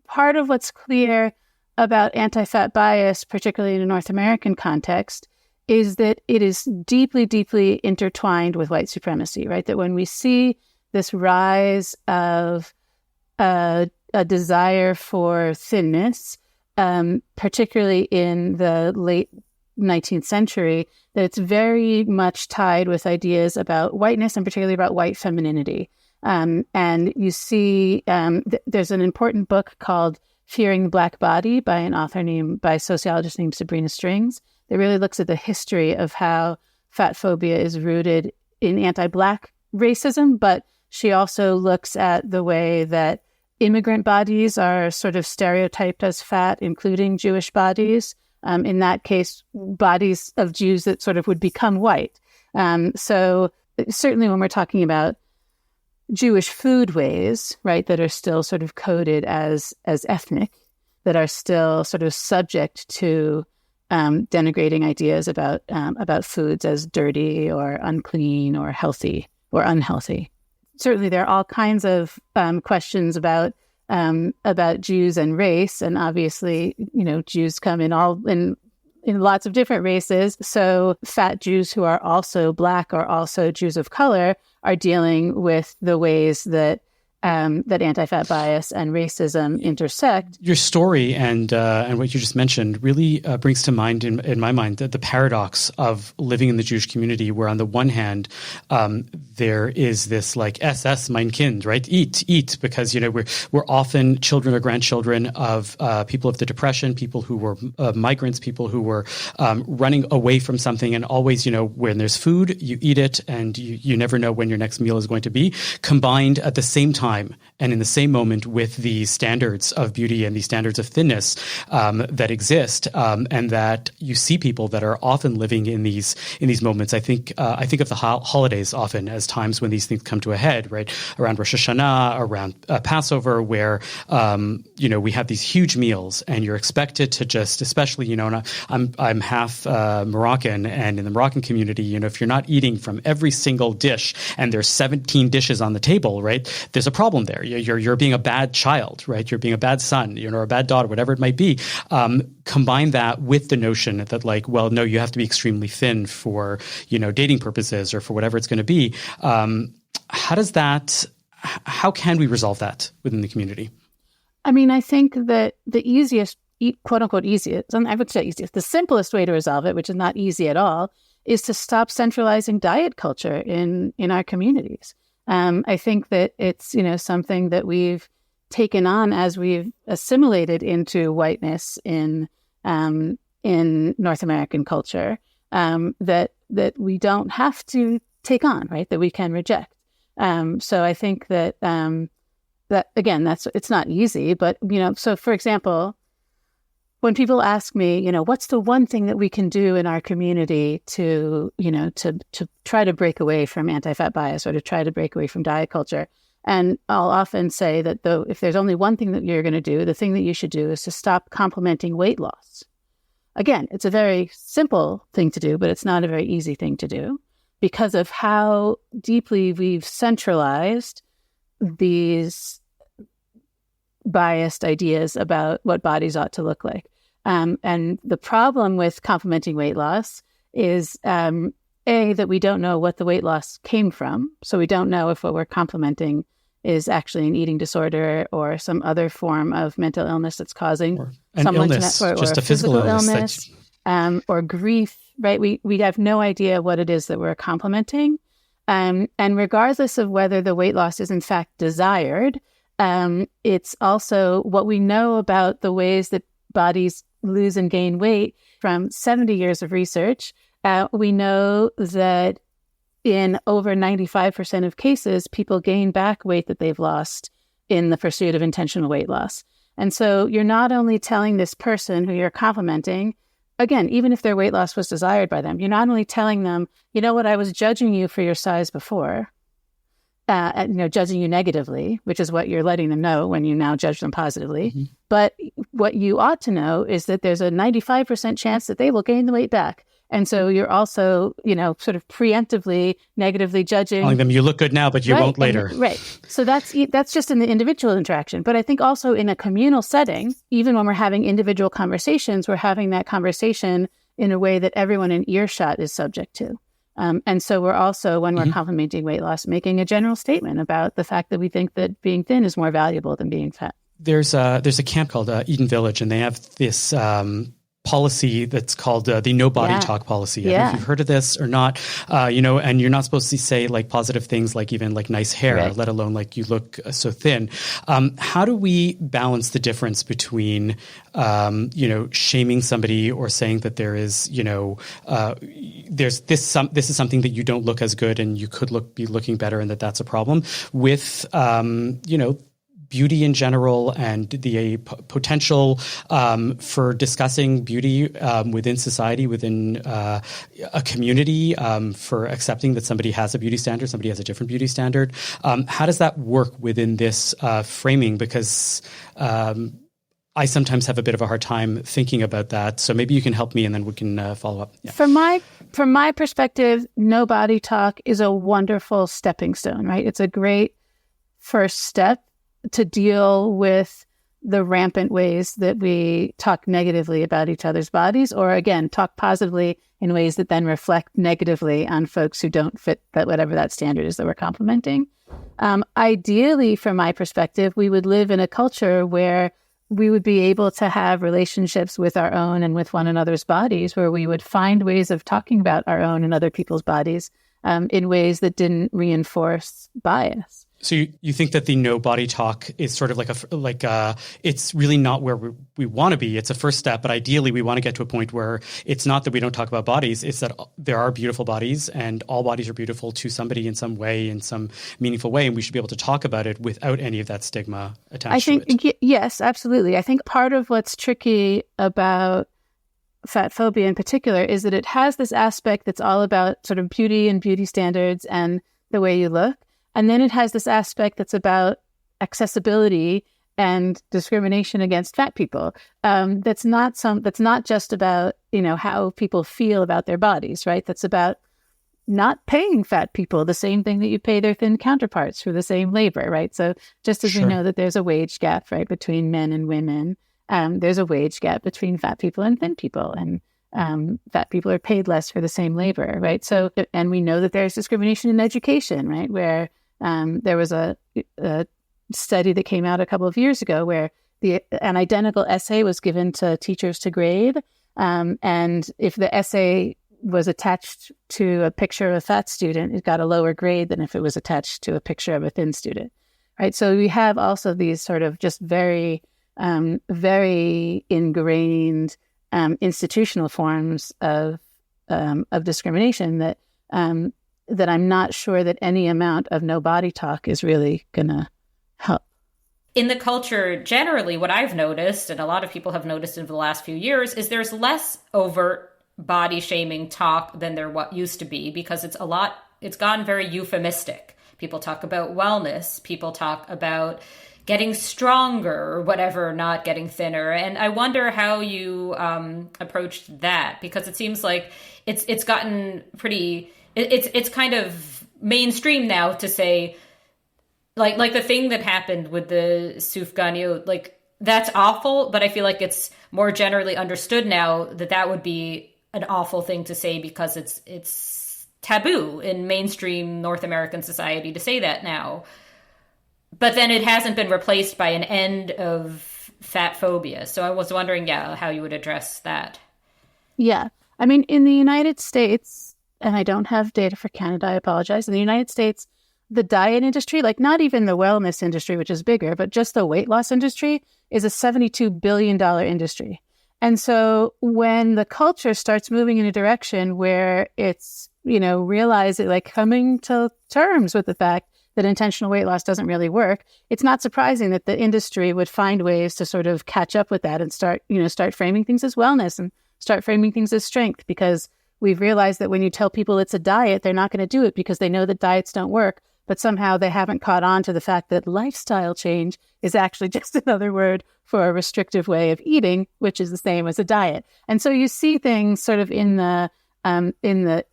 part of what's clear about anti-fat bias, particularly in a North American context, is that it is deeply, deeply intertwined with white supremacy, right? That when we see this rise of a desire for thinness, particularly in the late 19th century, that it's very much tied with ideas about whiteness and particularly about white femininity. And you see, there's an important book called Fearing the Black Body by a sociologist named Sabrina Strings, that really looks at the history of how fat phobia is rooted in anti-Black racism, but she also looks at the way that immigrant bodies are sort of stereotyped as fat, including Jewish bodies. In that case, bodies of Jews that sort of would become white. So certainly when we're talking about Jewish foodways, right, that are still sort of coded as ethnic, that are still sort of subject to denigrating ideas about foods as dirty or unclean or healthy or unhealthy. Certainly, there are all kinds of questions about Jews and race, and obviously, Jews come in lots of different races. So, fat Jews who are also Black or also Jews of color are dealing with the ways that that anti-fat bias and racism intersect. Your story and what you just mentioned really brings to mind, in my mind, the paradox of living in the Jewish community, where on the one hand, there is this like SS mein Kind, right? Eat, because we're often children or grandchildren of people of the Depression, people who were migrants, people who were running away from something, and always, when there's food, you eat it, and you never know when your next meal is going to be. Combined at the same time and in the same moment with the standards of beauty and the standards of thinness that exist, and that you see people that are often living in these moments. I think of the holidays often as times when these things come to a head, right? Around Rosh Hashanah, around Passover, where we have these huge meals, and you're expected to just, especially I'm half Moroccan, and in the Moroccan community, if you're not eating from every single dish, and there's 17 dishes on the table, right? There's a problem there. You're being a bad child, right? You're being a bad son, or a bad daughter, whatever it might be. Combine that with the notion that, like, well, no, you have to be extremely thin for, dating purposes or for whatever it's going to be. How can we resolve that within the community? I mean, I think that the easiest, quote unquote, easiest, and I would say easiest, the simplest way to resolve it, which is not easy at all, is to stop centralizing diet culture in our communities. I think that it's, something that we've taken on as we've assimilated into whiteness in North American culture, that we don't have to take on, right? That we can reject. So I think that that again, it's not easy, but so for example, when people ask me, what's the one thing that we can do in our community to try to break away from anti-fat bias or to try to break away from diet culture, and I'll often say that if there's only one thing that you're going to do, the thing that you should do is to stop complimenting weight loss. Again, it's a very simple thing to do, but it's not a very easy thing to do because of how deeply we've centralized these biased ideas about what bodies ought to look like. And the problem with complimenting weight loss is, that we don't know what the weight loss came from. So we don't know if what we're complimenting is actually an eating disorder or some other form of mental illness that's causing someone illness, or just a a physical illness, or grief, right? We have no idea what it is that we're complimenting. And regardless of whether the weight loss is in fact desired, it's also what we know about the ways that bodies lose and gain weight from 70 years of research. We know that in over 95% of cases, people gain back weight that they've lost in the pursuit of intentional weight loss. And so you're not only telling this person who you're complimenting, again, even if their weight loss was desired by them, you're not only telling them, I was judging you for your size before, judging you negatively, which is what you're letting them know when you now judge them positively. Mm-hmm. But what you ought to know is that there's a 95% chance that they will gain the weight back. And so you're also, sort of preemptively negatively judging. Telling them you look good now, but you won't later. Right. So that's just in the individual interaction. But I think also in a communal setting, even when we're having individual conversations, we're having that conversation in a way that everyone in earshot is subject to. And so we're also, when we're complimenting weight loss, making a general statement about the fact that we think that being thin is more valuable than being fat. There's a camp called Eden Village, and they have this policy that's called the no body talk policy. I don't know if you've heard of this or not, and you're not supposed to say like positive things like even like nice hair, let alone like you look so thin. How do we balance the difference between, shaming somebody or saying that there is, there's this is something that you don't look as good and you could be looking better and that's a problem with, beauty in general and the potential for discussing beauty within society, within a community, for accepting that somebody has a beauty standard, somebody has a different beauty standard. How does that work within this framing? Because I sometimes have a bit of a hard time thinking about that. So maybe you can help me and then we can follow up. Yeah. From my perspective, no body talk is a wonderful stepping stone, right? It's a great first step to deal with the rampant ways that we talk negatively about each other's bodies, or again, talk positively in ways that then reflect negatively on folks who don't fit that whatever that standard is that we're complimenting. Ideally, from my perspective, we would live in a culture where we would be able to have relationships with our own and with one another's bodies, where we would find ways of talking about our own and other people's bodies in ways that didn't reinforce bias. So you think that the no body talk is sort of like it's really not where we want to be. It's a first step, but ideally we want to get to a point where it's not that we don't talk about bodies. It's that there are beautiful bodies and all bodies are beautiful to somebody in some way, in some meaningful way. And we should be able to talk about it without any of that stigma attached to it. Yes, absolutely. I think part of what's tricky about fat phobia in particular is that it has this aspect that's all about sort of beauty and beauty standards and the way you look. And then it has this aspect that's about accessibility and discrimination against fat people. That's not just about, how people feel about their bodies, right? That's about not paying fat people the same thing that you pay their thin counterparts for the same labor, right? So just as we know that there's a wage gap, right, between men and women, there's a wage gap between fat people and thin people. And fat people are paid less for the same labor, right? So, and we know that there's discrimination in education, right? Where there was a study that came out a couple of years ago where an identical essay was given to teachers to grade. And if the essay was attached to a picture of a fat student, it got a lower grade than if it was attached to a picture of a thin student, right? So we have also these sort of just very, very ingrained institutional forms of discrimination that I'm not sure that any amount of no body talk is really going to help. In the culture, generally, what I've noticed, and a lot of people have noticed in the last few years, is there's less overt body shaming talk than there used to be, because it's gotten very euphemistic. People talk about wellness. People talk about getting stronger or whatever, not getting thinner. And I wonder how you approached that, because it seems like it's gotten pretty... It's kind of mainstream now to say, like the thing that happened with the Sufganiyot, like that's awful, but I feel like it's more generally understood now that would be an awful thing to say because it's taboo in mainstream North American society to say that now. But then it hasn't been replaced by an end of fat phobia. So I was wondering, how you would address that. Yeah. I mean, in the United States, and I don't have data for Canada, I apologize. In the United States, the diet industry, like not even the wellness industry, which is bigger, but just the weight loss industry is a $72 billion industry. And so when the culture starts moving in a direction where it's, realizing, like coming to terms with the fact that intentional weight loss doesn't really work, it's not surprising that the industry would find ways to sort of catch up with that and start framing things as wellness and start framing things as strength, because we've realized that when you tell people it's a diet, they're not going to do it because they know that diets don't work, but somehow they haven't caught on to the fact that lifestyle change is actually just another word for a restrictive way of eating, which is the same as a diet. And so you see things sort of in the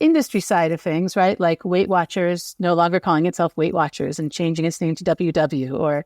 industry side of things, right? Like Weight Watchers no longer calling itself Weight Watchers and changing its name to WW, or,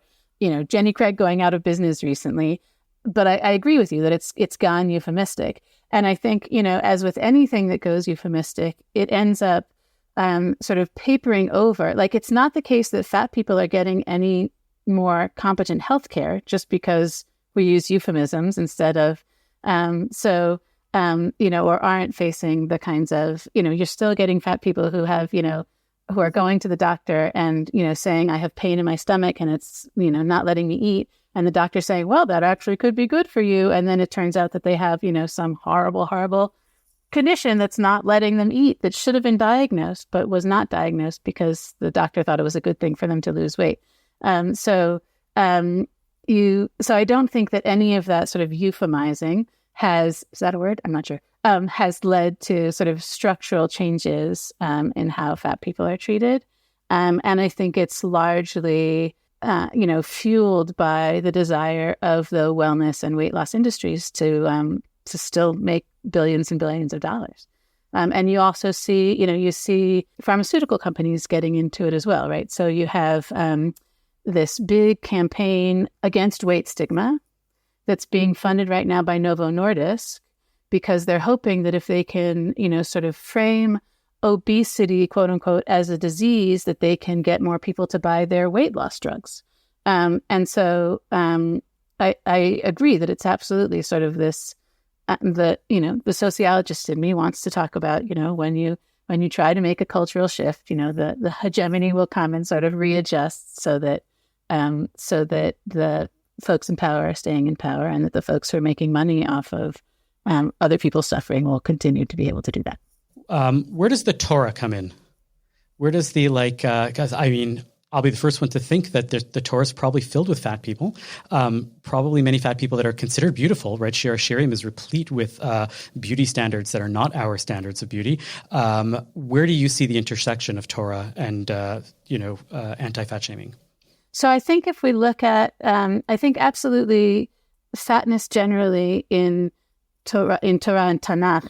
Jenny Craig going out of business recently. But I agree with you that it's gone euphemistic. And I think, as with anything that goes euphemistic, it ends up sort of papering over. Like, it's not the case that fat people are getting any more competent healthcare just because we use euphemisms instead of, or aren't facing the kinds of, you're still getting fat people who have, who are going to the doctor and, saying, I have pain in my stomach and it's, not letting me eat. And the doctor saying, well, that actually could be good for you. And then it turns out that they have, some horrible, horrible condition that's not letting them eat, that should have been diagnosed, but was not diagnosed because the doctor thought it was a good thing for them to lose weight. So I don't think that any of that sort of euphemizing is that a word? I'm not sure. Has led to sort of structural changes in how fat people are treated. And I think it's largely, fueled by the desire of the wellness and weight loss industries to still make billions and billions of dollars. And you also see, you see pharmaceutical companies getting into it as well, right? So you have this big campaign against weight stigma that's being funded right now by Novo Nordisk, because they're hoping that if they can, sort of frame obesity, quote unquote, as a disease, that they can get more people to buy their weight loss drugs. And so I agree that it's absolutely sort of this, the sociologist in me wants to talk about, when you try to make a cultural shift, the hegemony will come and sort of readjust so that the folks in power are staying in power, and that the folks who are making money off of other people's suffering will continue to be able to do that. Where does the Torah come in? Where does the because I'll be the first one to think that the Torah is probably filled with fat people, probably many fat people that are considered beautiful, right? Shir Shirim is replete with beauty standards that are not our standards of beauty. Where do you see the intersection of Torah and, anti-fat shaming? So I think if we look at, I think absolutely fatness generally in Torah and Tanakh,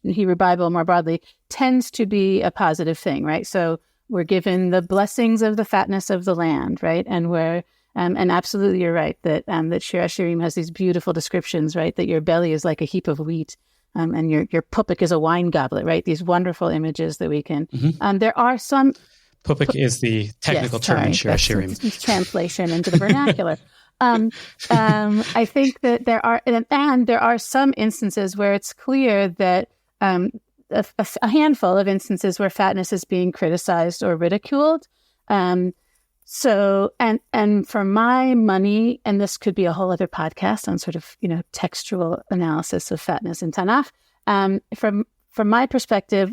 Hebrew Bible more broadly, tends to be a positive thing, right? So we're given the blessings of the fatness of the land, right? And and absolutely you're right that Shir Shirim has these beautiful descriptions, right? That your belly is like a heap of wheat, and your pupik is a wine goblet, right? These wonderful images that we can. There are some. Pupik is the technical term in Shir Shirim. Translation into the vernacular. I think that there are some instances where it's clear that a handful of instances where fatness is being criticized or ridiculed. So for my money, and this could be a whole other podcast on sort of textual analysis of fatness in Tanakh. From my perspective,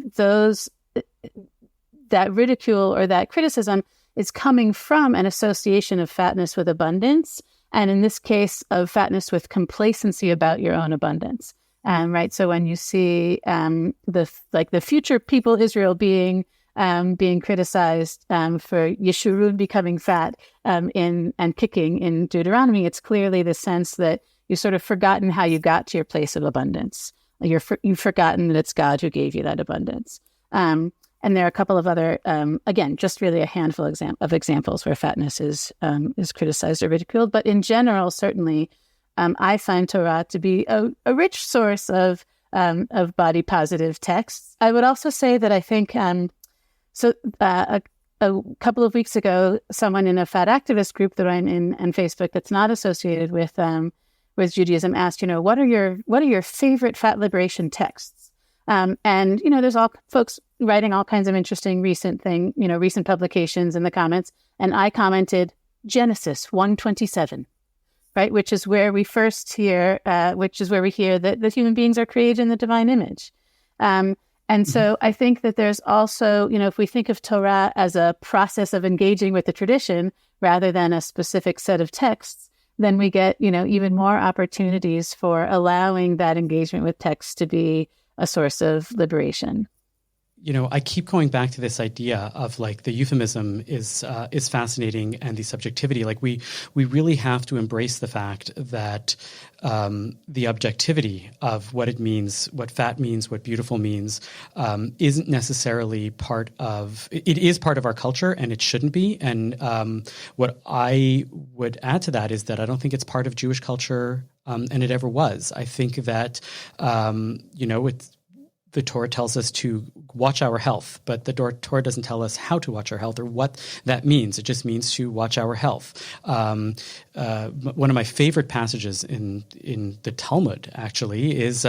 that ridicule or that criticism is coming from an association of fatness with abundance, and in this case, of fatness with complacency about your own abundance. Right. So when you see the future people Israel being criticized for Yeshurun becoming fat and kicking in Deuteronomy, it's clearly the sense that you've sort of forgotten how you got to your place of abundance. You've forgotten that it's God who gave you that abundance. And there are a couple of other, again, just really a handful of examples where fatness is criticized or ridiculed. But in general, certainly, I find Torah to be a rich source of body positive texts. I would also say that I think a couple of weeks ago, someone in a fat activist group that I'm in on Facebook that's not associated with Judaism asked, what are your favorite fat liberation texts? And there's all folks writing all kinds of interesting recent publications in the comments. And I commented Genesis 1:27, right? Which is where we first hear, that human beings are created in the divine image. And so I think that there's also, if we think of Torah as a process of engaging with the tradition rather than a specific set of texts, then we get, even more opportunities for allowing that engagement with text to be a source of liberation. I keep going back to this idea of the euphemism is fascinating, and the subjectivity. We really have to embrace the fact that the objectivity of what it means, what fat means, what beautiful means, isn't necessarily part of. It is part of our culture, and it shouldn't be. And what I would add to that is that I don't think it's part of Jewish culture, and it ever was. I think that it's. the Torah tells us to watch our health, but the Torah doesn't tell us how to watch our health or what that means. It just means to watch our health. One of my favorite passages in the Talmud actually is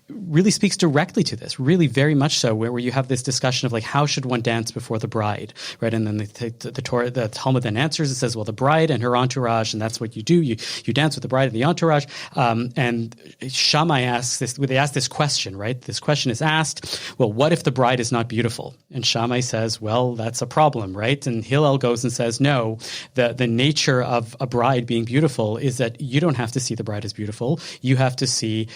really speaks directly to this, really very much so, where you have this discussion of like how should one dance before the bride, right? And then the Talmud then answers. It says, well, the bride and her entourage, and that's what you do. You dance with the bride and the entourage. And Shammai asks this. They ask this question, right? This question is asked, well, what if the bride is not beautiful? And Shammai says, well, that's a problem, right? And Hillel goes and says, no, the nature of a bride being beautiful is that you don't have to see the bride as beautiful. You have to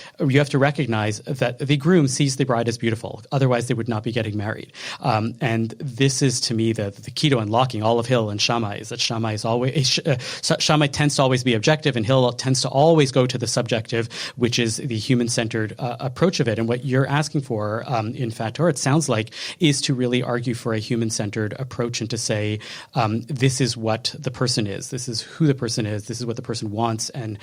recognize that the groom sees the bride as beautiful. Otherwise, they would not be getting married. And this is, to me, the key to unlocking all of Hillel and Shammai is that Shammai tends to always be objective, and Hillel tends to always go to the subjective, which is the human-centered approach of it. And what you're asking for in Fat Torah, it sounds like, is to really argue for a human-centered approach and to say, this is what the person is, this is who the person is, this is what the person wants, and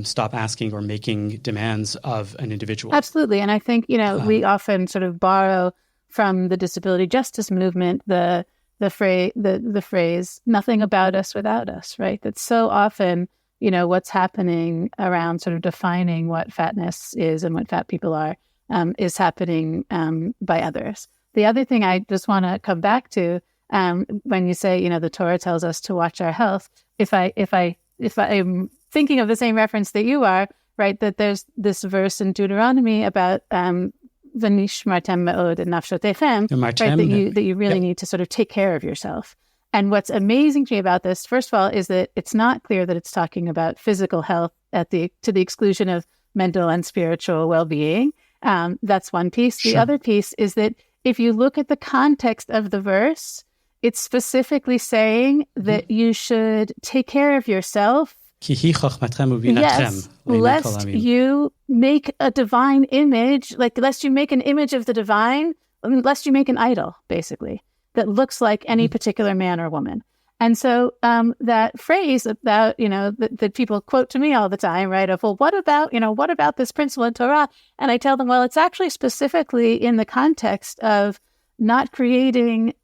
stop asking or making demands of an individual. Absolutely. And I think, we often sort of borrow from the disability justice movement the phrase, nothing about us without us, right? That's so often, what's happening around sort of defining what fatness is and what fat people are. Is happening by others. The other thing I just want to come back to, when you say, the Torah tells us to watch our health, if I'm thinking of the same reference that you are, right, that there's this verse in Deuteronomy about v'nishmartem me'od nafshotechem, right, that you really need to sort of take care of yourself. And what's amazing to me about this, first of all, is that it's not clear that it's talking about physical health to the exclusion of mental and spiritual well-being. That's one piece. The other piece is that if you look at the context of the verse, it's specifically saying that you should take care of yourself. Yes, lest you make a divine image, lest you make an image of the divine, lest you make an idol, basically, that looks like any particular man or woman. And so that phrase about, that people quote to me all the time, right, of, well, what about this principle in Torah? And I tell them, well, it's actually specifically in the context of not creating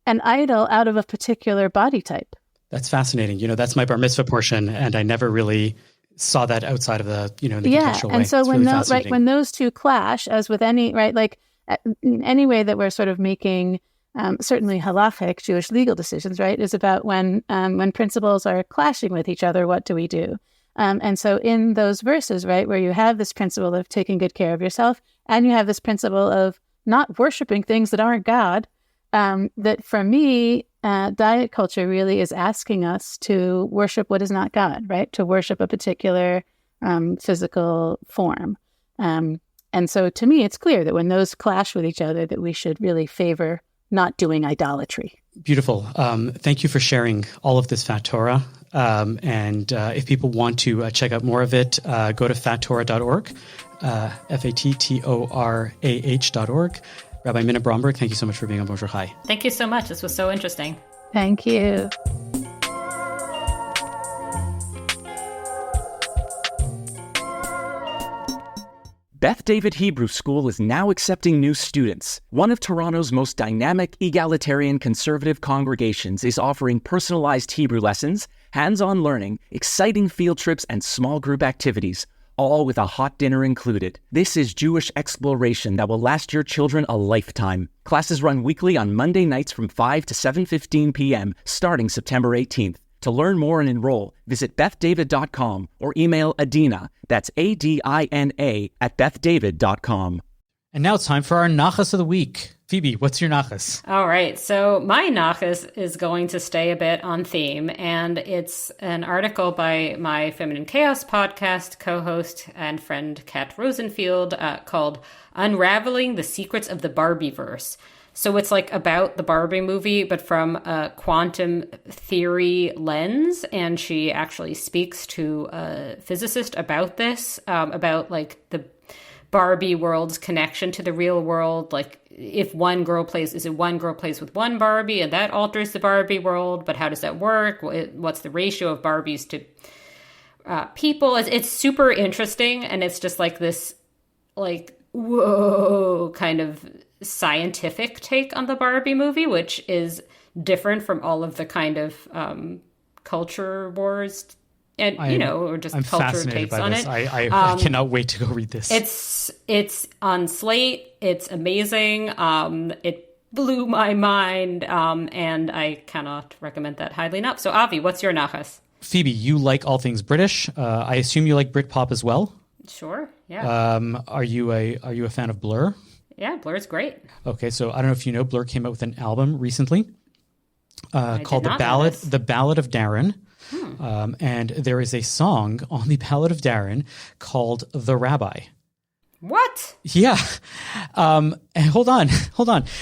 an idol out of a particular body type. That's fascinating. That's my bar mitzvah portion, and I never really saw that outside of the, the contextual way. And so when those two clash, as with any, right, like in any way that we're sort of making certainly halachic Jewish legal decisions, right, is about when principles are clashing with each other, what do we do? And so in those verses, right, where you have this principle of taking good care of yourself, and you have this principle of not worshiping things that aren't God, that for me, diet culture really is asking us to worship what is not God, right, to worship a particular physical form. And so to me, it's clear that when those clash with each other, that we should really favor not doing idolatry. Beautiful. Thank you for sharing all of this Fat Torah. And if people want to check out more of it, go to fattorah.org, fattorah.org. Rabbi Minna Bromberg, thank you so much for being on Bonjour Chai. Thank you so much. This was so interesting. Thank you. Beth David Hebrew School is now accepting new students. One of Toronto's most dynamic, egalitarian, conservative congregations is offering personalized Hebrew lessons, hands-on learning, exciting field trips, and small group activities, all with a hot dinner included. This is Jewish exploration that will last your children a lifetime. Classes run weekly on Monday nights from 5 to 7:15 p.m., starting September 18th. To learn more and enroll, visit bethdavid.com or email Adina, that's ADINA, at bethdavid.com. And now it's time for our Nachas of the Week. Phoebe, what's your Nachas? All right. So my Nachas is going to stay a bit on theme, and it's an article by my Feminine Chaos podcast co-host and friend Kat Rosenfield called Unraveling the Secrets of the Barbieverse. So it's like about the Barbie movie, but from a quantum theory lens. And she actually speaks to a physicist about this, about like the Barbie world's connection to the real world. Like if one girl plays with one Barbie and that alters the Barbie world, but how does that work? What's the ratio of Barbies to people? It's super interesting. And it's just like this, like whoa kind of scientific take on the Barbie movie, which is different from all of the kind of culture wars and or just I'm culture fascinated takes by on this. it. I cannot wait to go read this. It's on Slate. It's amazing. It blew my mind, and I cannot recommend that highly enough. So Avi, what's your nachas? Phoebe, you like all things British. I assume you like Britpop as well. Sure. Yeah. Are you a fan of Blur? Yeah, Blur's great. Okay, so I don't know if you know, Blur came out with an album recently called did not know this. The Ballad of Darren. And there is a song on The Ballad of Darren called The Rabbi. What? Yeah. And hold on.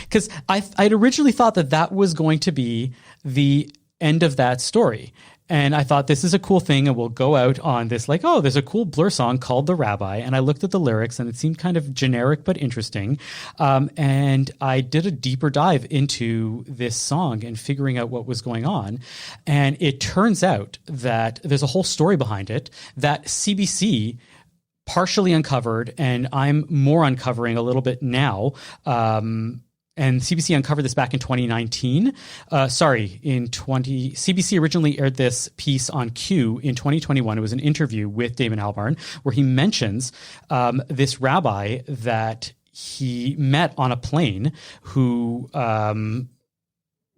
Because I'd originally thought that was going to be the end of that story. And I thought, this is a cool thing, and we'll go out on this, like, oh, there's a cool Blur song called The Rabbi. And I looked at the lyrics, and it seemed kind of generic but interesting. And I did a deeper dive into this song and figuring out what was going on. And it turns out that there's a whole story behind it that CBC partially uncovered, and I'm more uncovering a little bit now. And CBC uncovered this back in 2019. CBC originally aired this piece on Q in 2021. It was an interview with Damon Albarn where he mentions this rabbi that he met on a plane who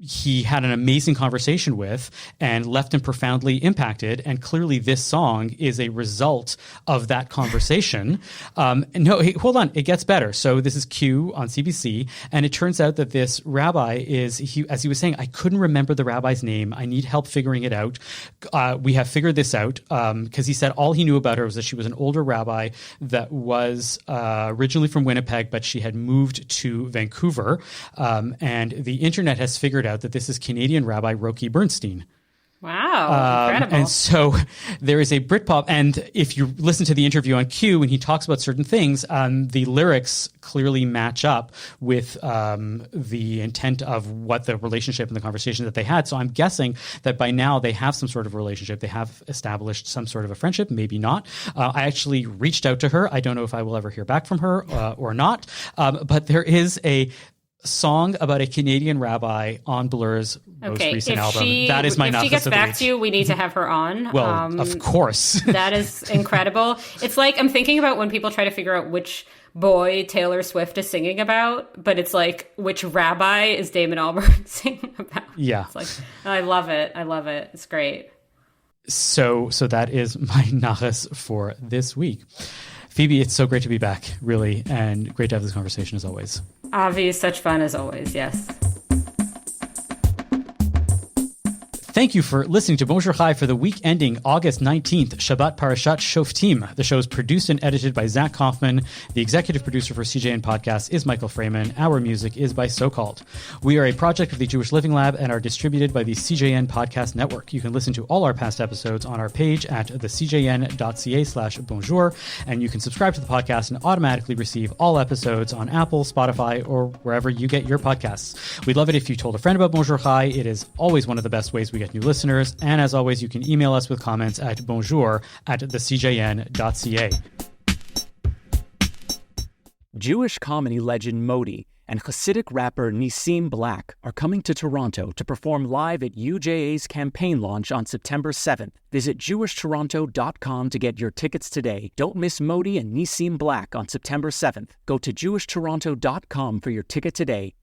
he had an amazing conversation with and left him profoundly impacted. And clearly this song is a result of that conversation. Hold on. It gets better. So this is Q on CBC. And it turns out that this rabbi as he was saying, I couldn't remember the rabbi's name. I need help figuring it out. We have figured this out because he said all he knew about her was that she was an older rabbi that was originally from Winnipeg, but she had moved to Vancouver. And the internet has figured out that this is Canadian Rabbi Roki Bernstein. Wow, incredible. And so there is a Britpop, and if you listen to the interview on Q and he talks about certain things, the lyrics clearly match up with the intent of what the relationship and the conversation that they had. So I'm guessing that by now they have some sort of relationship. They have established some sort of a friendship, maybe not. I actually reached out to her. I don't know if I will ever hear back from her or not, but there is a song about a Canadian rabbi on Blur's most recent album. That is my nachas of the week. If she gets back to you, we need to have her on. Well, of course. That is incredible. It's like, I'm thinking about when people try to figure out which boy Taylor Swift is singing about, but it's like, which rabbi is Damon Albarn singing about? Yeah. It's like, I love it. It's great. So that is my nachas for this week. Phoebe, it's so great to be back, really, and great to have this conversation as always. Avi is such fun as always, yes. Thank you for listening to Bonjour Chai for the week ending August 19th, Shabbat Parashat Shoftim. The show is produced and edited by Zach Kaufman. The executive producer for CJN Podcast is Michael Freeman. Our music is by So-Called. We are a project of the Jewish Living Lab and are distributed by the CJN Podcast Network. You can listen to all our past episodes on our page at thecjn.ca/bonjour, and you can subscribe to the podcast and automatically receive all episodes on Apple, Spotify, or wherever you get your podcasts. We'd love it if you told a friend about Bonjour Chai. It is always one of the best ways we get new listeners. And as always, you can email us with comments at bonjour@thecjn.ca. Jewish comedy legend Modi and Hasidic rapper Nissim Black are coming to Toronto to perform live at UJA's campaign launch on September 7th. Visit jewishtoronto.com to get your tickets today. Don't miss Modi and Nissim Black on September 7th. Go to jewishtoronto.com for your ticket today.